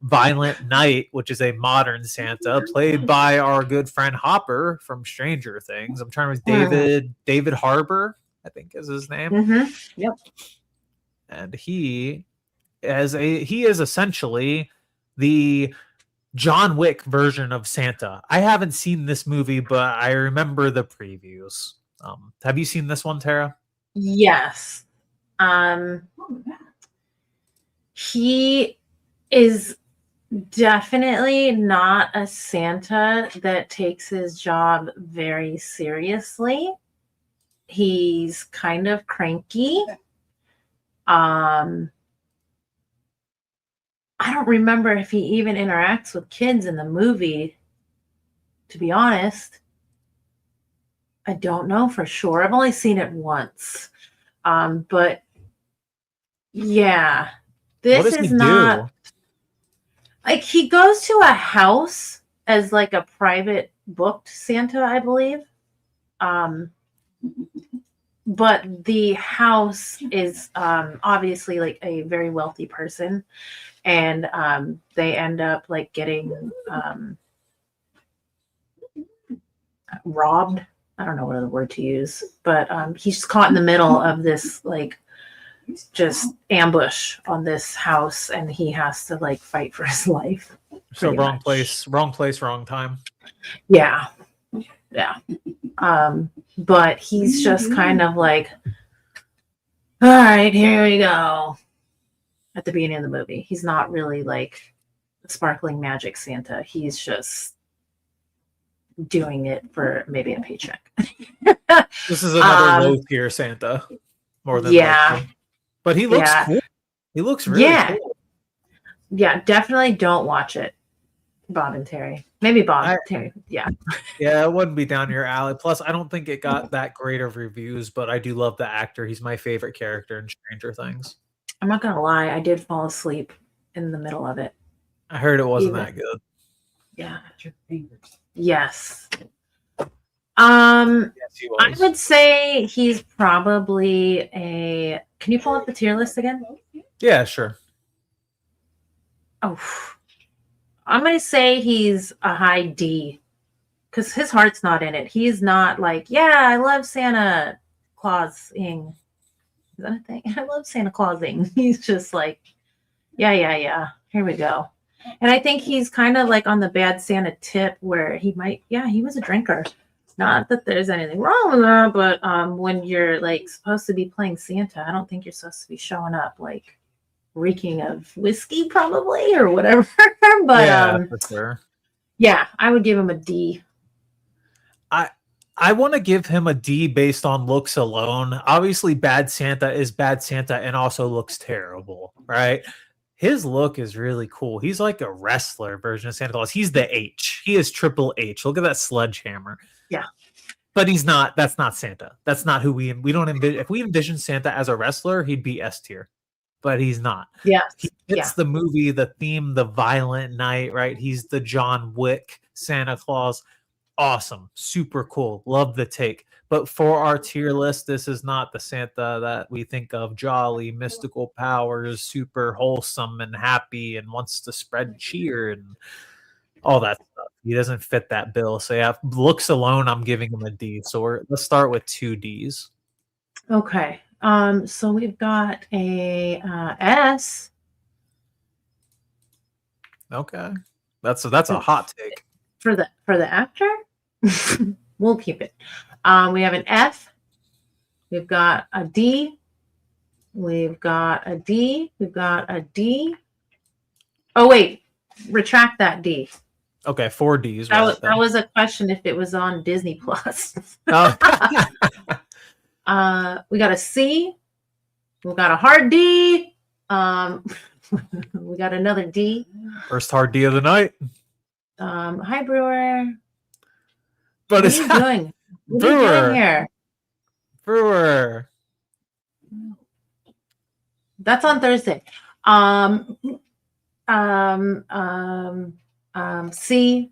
Violent Night, which is a modern Santa played by our good friend Hopper from Stranger Things. I'm trying to David Harbour, I think is his name. Mm-hmm. Yep. And he is essentially the John Wick version of Santa. I haven't seen this movie, but I remember the previews. Have you seen this one, Tara? Yes. He is definitely not a Santa that takes his job very seriously. He's kind of cranky. I don't remember if he even interacts with kids in the movie, to be honest. I don't know for sure. I've only seen it once. But yeah, What this does is he not do? like he goes to a house as like a private booked Santa, I believe. But the house is obviously like a very wealthy person, and they end up like getting robbed. I don't know what other word to use, but he's just caught in the middle of this like just ambush on this house, and he has to like fight for his life. So pretty wrong much. place, wrong time. Yeah. But he's just kind of like, all right, here we go. At the beginning of the movie, he's not really like a sparkling magic Santa. He's just doing it for maybe a paycheck. This is another low tier Santa, more than likely. But he looks cool. He looks really cool. Yeah, definitely don't watch it, Bob and Terry. Maybe Bob, Terry. Yeah. Yeah, it wouldn't be down your alley. Plus, I don't think it got that great of reviews, but I do love the actor. He's my favorite character in Stranger Things. I'm not gonna lie, I did fall asleep in the middle of it. I heard it wasn't that good. Yeah. Your fingers. Yes. Yes, he was. I would say he's probably a. Can you pull up the tier list again? Yeah, sure. Oh, I'm gonna say he's a high D, because his heart's not in it. He's not like, yeah, I love Santa Clausing. Is that a thing? I love Santa Clausing. He's just like, yeah. Here we go. And I think he's kind of like on the bad Santa tip where he was a drinker. Not that there's anything wrong with that, but when you're like supposed to be playing Santa, I don't think you're supposed to be showing up like reeking of whiskey probably or whatever. But yeah, for sure. Yeah, I would give him a D. I want to give him a D based on looks alone. Obviously, Bad Santa is Bad Santa and also looks terrible, right? his look is really cool. He's like a wrestler version of Santa Claus. He's the H. He is Triple H. Look at that sledgehammer. Yeah. But he's not. That's not Santa. That's not who we don't envision. If we envision Santa as a wrestler, he'd be S tier. But he's not. Yes. He fits the movie, the theme, the violent night, right? He's the John Wick Santa Claus. Awesome. Super cool. Love the take. But for our tier list, this is not the Santa that we think of: jolly, mystical powers, super wholesome and happy, and wants to spread cheer and all that stuff. He doesn't fit that bill. So yeah, looks alone, I'm giving him a D. So let's start with 2 Ds. Okay. So we've got a S. Okay. That's a hot take. For the actor. We'll keep it. We have an F. We've got a D. We've got a D. We've got a D. Oh wait, retract that D. Okay, 4 Ds. That was a question if it was on Disney Plus. Oh. We got a C. We got a hard D. We got another D. First hard D of the night. Hi Brewer. But What it's are you doing? What are you Brewer. doing here? Brewer. That's on Thursday. C.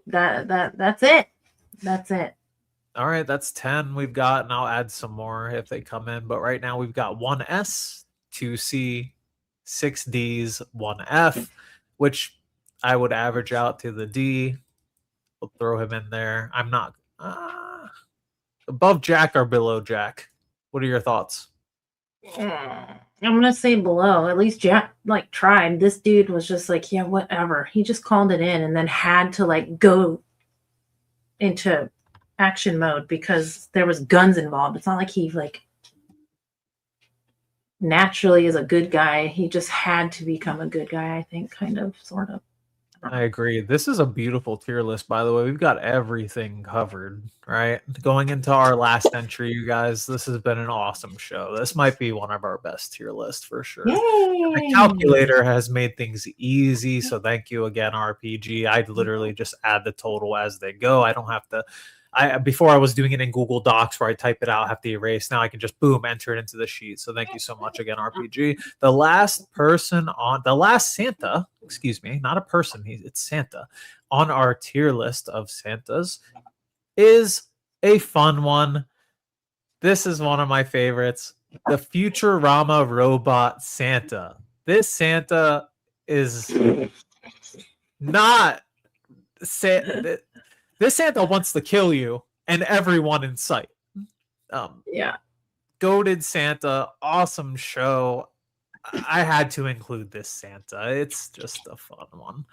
That's it. That's it. All right, that's 10 we've got, and I'll add some more if they come in. But right now we've got 1 S, 2 C, 6 Ds, 1 F, which I would average out to the D. We'll throw him in there. I'm not above Jack or below Jack. What are your thoughts? I'm gonna say below. At least Jack tried. This dude was just like, yeah, whatever. He just called it in and then had to go into action mode because there was guns involved. It's not like he naturally is a good guy. He just had to become a good guy, I think, kind of, sort of. I agree. This is a beautiful tier list, by the way. We've got everything covered, right? Going into our last entry, you guys, this has been an awesome show. This might be one of our best tier lists for sure. Yay! The calculator has made things easy, so thank you again, RPG. I literally just add the total as they go. I don't have to. Before I was doing it in Google Docs where I type it out, have to erase. Now I can just boom, enter it into the sheet. So thank you so much again, RPG. The last Santa, excuse me, not a person, it's Santa, on our tier list of Santas is a fun one. This is one of my favorites. The Futurama robot Santa. This Santa is not Santa. This Santa wants to kill you and everyone in sight. Yeah. Goated Santa, awesome show. I had to include this Santa. It's just a fun one.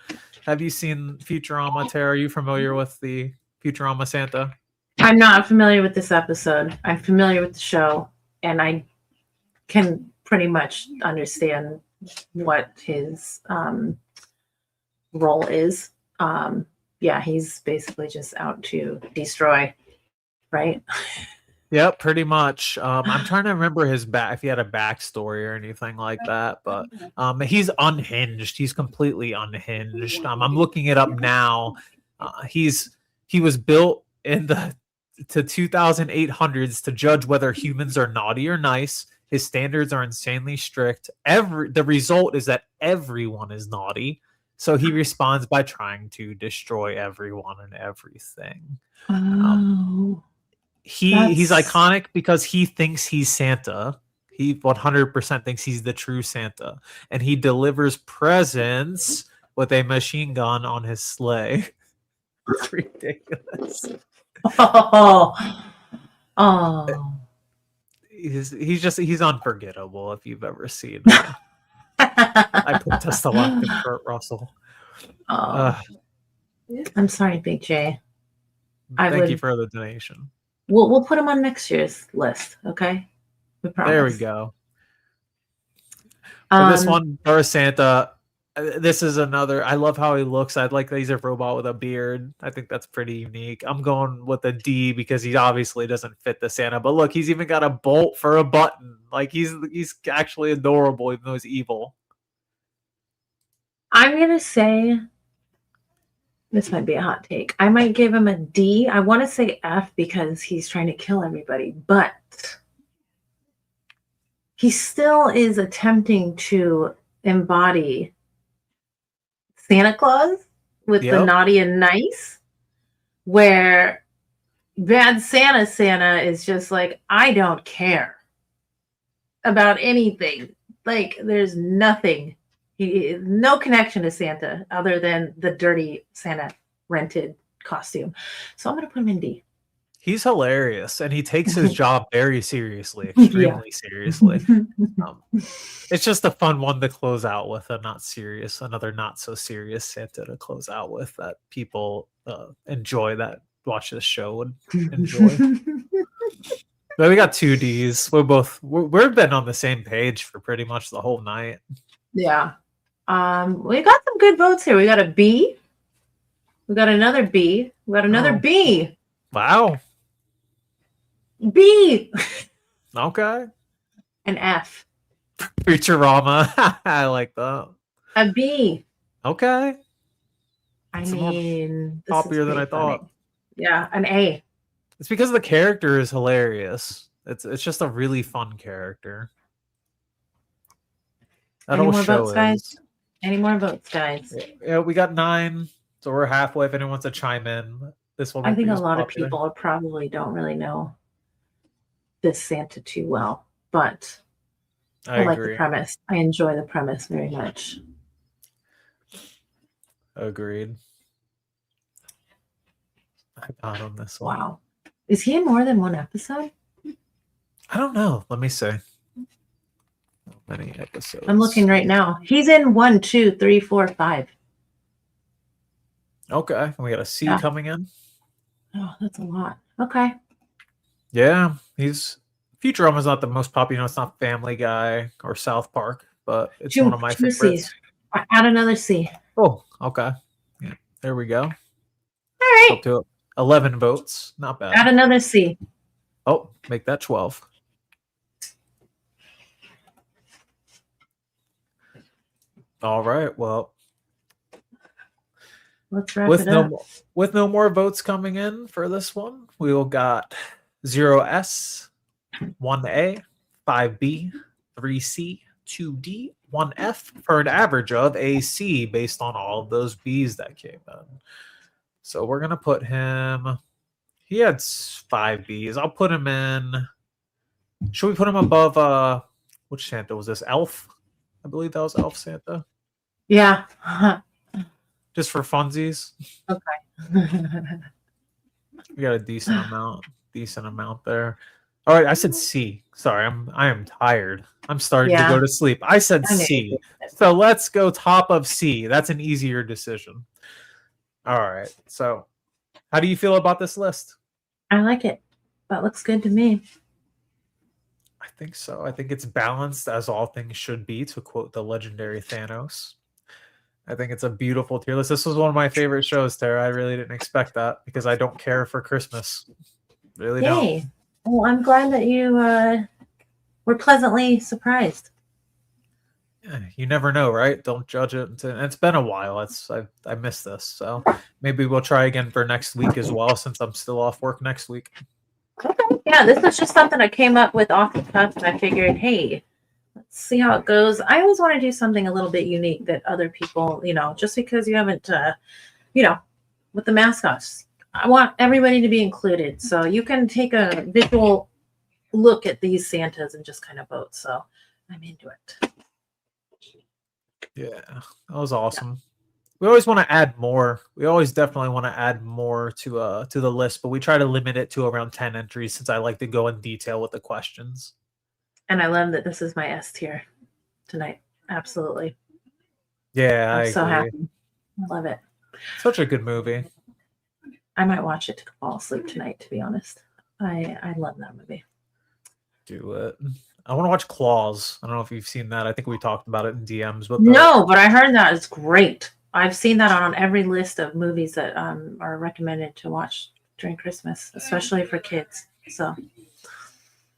Have you seen Futurama, Tara? Are you familiar with the Futurama Santa? I'm not familiar with this episode. I'm familiar with the show, and I can pretty much understand what his role is. Yeah, he's basically just out to destroy, right? Yep, pretty much. I'm trying to remember his if he had a backstory or anything like that, but he's unhinged. He's completely unhinged. I'm looking it up now. He was built in the 2800s to judge whether humans are naughty or nice. His standards are insanely strict. The result is that everyone is naughty. So he responds by trying to destroy everyone and everything. He's iconic because he thinks he's Santa. He 100% thinks he's the true Santa, and he delivers presents with a machine gun on his sleigh. It's ridiculous. He's unforgettable if you've ever seen him. I protest a lot to Kurt Russell. I'm sorry, Big J. Thank you for the donation. We'll put him on next year's list, okay? We promise. There we go. For this one, for Santa, This is another. I love how he looks. I'd like that he's a robot with a beard. I think that's pretty unique. I'm going with a D because he obviously doesn't fit the Santa. But look, he's even got a bolt for a button. Like he's actually adorable, even though he's evil. I'm gonna say this might be a hot take. I might give him a D. I want to say F because he's trying to kill everybody, but he still is attempting to embody Santa Claus with the Yep. naughty and nice, where bad Santa is just like, I don't care about anything. Like, there's nothing. No connection to Santa other than the dirty Santa rented costume. So I'm going to put him in D. He's hilarious, and he takes his job very seriously, extremely seriously. It's just a fun one to close out with, another not so serious Santa to close out with that people enjoy, that watch this show would enjoy. But we got 2 Ds. We've been on the same page for pretty much the whole night. Yeah. We got some good votes here. We got a B. We got another B. We got another Oh. B. Wow. B. Okay. An F. Futurama. I like that. A B. Okay. I It's more mean, this poppier is than I pretty funny. thought. Yeah, an A. It's because the character is hilarious. It's just a really fun character. That Any whole more show votes, guys? is. Any more votes, guys? Yeah, we got 9, so we're halfway. If anyone wants to chime in, this one. I won't think be a as lot of popular. people probably don't really know this Santa too well, but I like the agree. premise. I enjoy the premise very much. Agreed. I got on this one. Wow. Is he in more than one episode? I don't know. Let me see. How many episodes? I'm looking right now. He's in 1, 2, 3, 4, 5. Okay, we got a C Yeah. coming in. Oh, that's a lot. Okay. Yeah, Futurama's not the most popular. It's not Family Guy or South Park, but it's one of my Two favorites. C's. Add another C. Oh, okay. Yeah, there we go. All right. Up to 11 votes. Not bad. Add another C. Oh, make that 12. All right. Well, Let's wrap with it up. no more votes coming in for this one, we will got 0S, 1A, 5B, 3C, 2D, 1F for an average of a C based on all of those Bs that came in. So we're gonna put him. He had 5 Bs. I'll put him in. Should we put him above? Which Santa was this? Elf. I believe that was Elf Santa. Yeah. Just for funsies. Okay. We got a decent amount there. All right, I said C. Sorry, I am tired. I'm starting to Yeah. go to sleep. I said I knew C. you did. So let's go top of C. That's an easier decision. All right. So, how do you feel about this list? I like it. That looks good to me. I think so. I think it's balanced as all things should be, to quote the legendary Thanos. I think it's a beautiful tier list. This was one of my favorite shows, Tara. I really didn't expect that because I don't care for Christmas. Really don't. Yay. Well, I'm glad that you were pleasantly surprised. Yeah, you never know, right? Don't judge it. And it's been a while. I missed this, so maybe we'll try again for next week as well, since I'm still off work next week. Okay. Yeah, this was just something I came up with off the cuff, and I figured, hey, let's see how it goes. I always want to do something a little bit unique that other people, just because you haven't, with the mascots, I want everybody to be included. So you can take a visual look at these Santas and just kind of vote. So I'm into it. Yeah, that was awesome. We always want to add more. We always definitely want to add more to the list, but we try to limit it to around 10 entries since I like to go in detail with the questions. And I love that this is my S tier tonight. Absolutely. Yeah, I'm I so agree. happy. I love it. Such a good movie. I might watch it to fall asleep tonight, to be honest. I love that movie. Do it. I want to watch Claws. I don't know if you've seen that. I think we talked about it in DMs, but No, but I heard that it's great. I've seen that on every list of movies that are recommended to watch during Christmas, especially for kids. So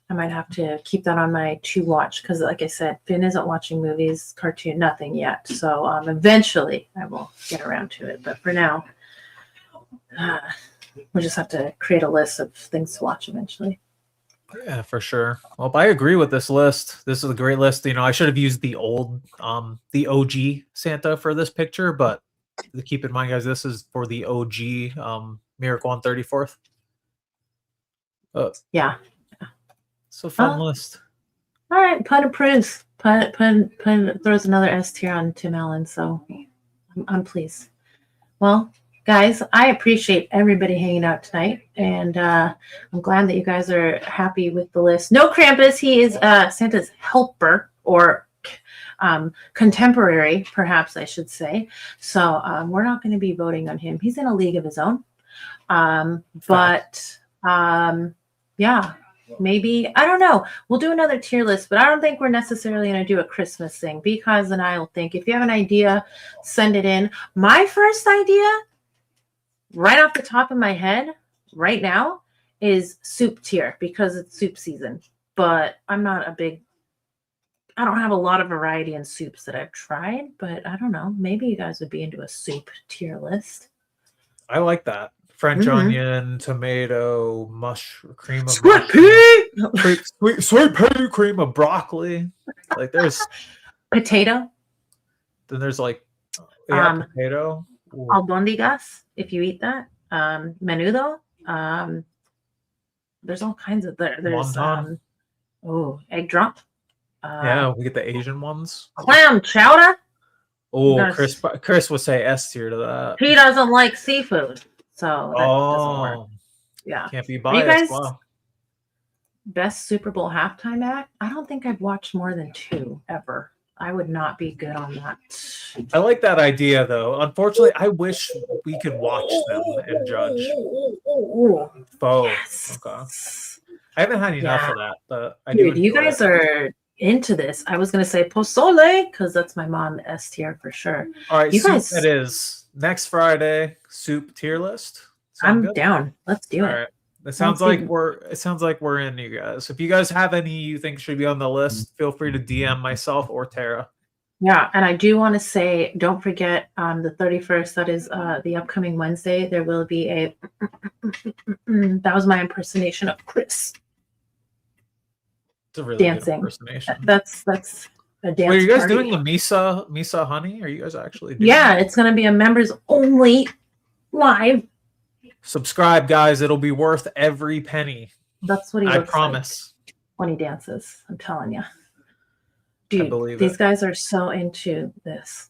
I might have to keep that on my to watch because, like I said, Finn isn't watching movies, cartoon, nothing yet. So eventually I will get around to it. But for now, we'll just have to create a list of things to watch eventually. yeah, for sure. Well, I agree with this list. This is a great list. You know, I should have used the OG Santa for this picture, but keep in mind, guys, this is for the OG Miracle on 34th. Yeah. It's a fun Oh. list. All right. Pun approves. Pun throws another S tier on Tim Allen. So I'm pleased. Well, guys, I appreciate everybody hanging out tonight, and I'm glad that you guys are happy with the list. No Krampus, he is Santa's helper or contemporary, perhaps I should say. So we're not going to be voting on him. He's in a league of his own. Yeah, maybe, I don't know. We'll do another tier list, but I don't think we're necessarily going to do a Christmas thing because then I will think if you have an idea, send it in. My first idea, right off the top of my head right now, is soup tier because it's soup season. But I don't have a lot of variety in soups that I've tried, but I don't know. Maybe you guys would be into a soup tier list. I like that. French Mhm. onion, tomato, cream of Sweet mushroom, pea! sweet pea, cream of broccoli. Like then Potato. there's like Um, potato. Ooh. Albondigas, if you eat that. Menudo. There's all kinds of there's Wonton. egg drop. Yeah, we get the Asian ones. Clam chowder. Oh, There's- Chris would say S tier to that. He doesn't like seafood, so that doesn't work. Oh, Yeah. can't be you biased. guys- Wow. Best Super Bowl halftime act. I don't think I've watched more than 2 ever. I would not be good on that. I like that idea though. Unfortunately, I wish we could watch them and judge. Both. Yes. Okay. I haven't had enough Yeah. of that, but I do. Dude, you enjoy guys it. are into this. I was gonna say pozole because that's my mom S tier for sure. All right, you soup guys- it is next Friday. Soup tier list. Sound I'm good? down. Let's do All it. right. It sounds Let's like see. It sounds like we're in, you guys. If you guys have any you think should be on the list, feel free to DM myself or Tara. Yeah, and I do want to say, don't forget the 31st. That is the upcoming Wednesday. There will be a. That was my impersonation of Chris It's a really Dancing. good impersonation. That's a dance. Wait, are you guys party. doing the Misa honey? Are you guys actually doing Yeah, it? it's gonna be a members only live. Subscribe, guys. It'll be worth every penny. That's what he I looks promise. like when he dances. I'm telling you, believe dude. These it. guys are so into this,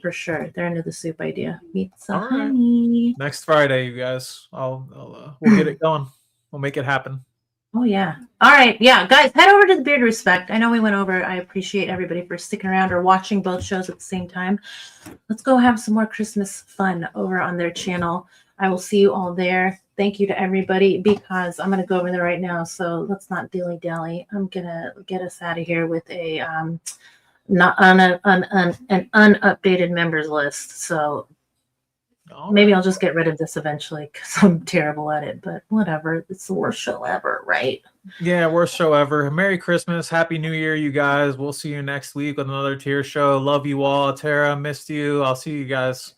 for sure. They're into the soup idea. Meet some All right. honey. Next Friday, you guys. We'll get it going. We'll make it happen. Oh yeah. All right. Yeah, guys, head over to the Beard Respect. I know we went over. I appreciate everybody for sticking around or watching both shows at the same time. Let's go have some more Christmas fun over on their channel. I will see you all there. Thank you to everybody because I'm gonna go over there right now. So let's not dilly dally. I'm gonna get us out of here with a an unupdated members list. So All maybe right. I'll just get rid of this eventually because I'm terrible at it. But whatever. It's the worst show ever, right? Yeah, worst show ever. Merry Christmas. Happy New Year, you guys. We'll see you next week with another tier show. Love you all. Tara, missed you. I'll see you guys.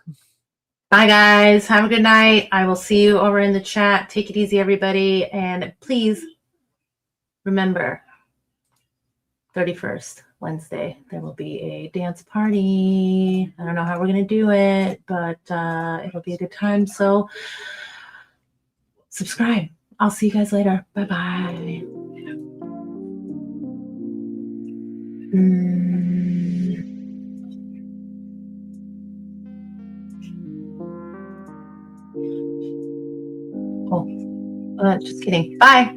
Bye, guys. Have a good night. I will see you over in the chat. Take it easy, everybody. And please remember 31st, Wednesday, there will be a dance party. I don't know how we're going to do it, but it'll be a good time. So subscribe. I'll see you guys later. Bye-bye. Oh, just kidding. Bye.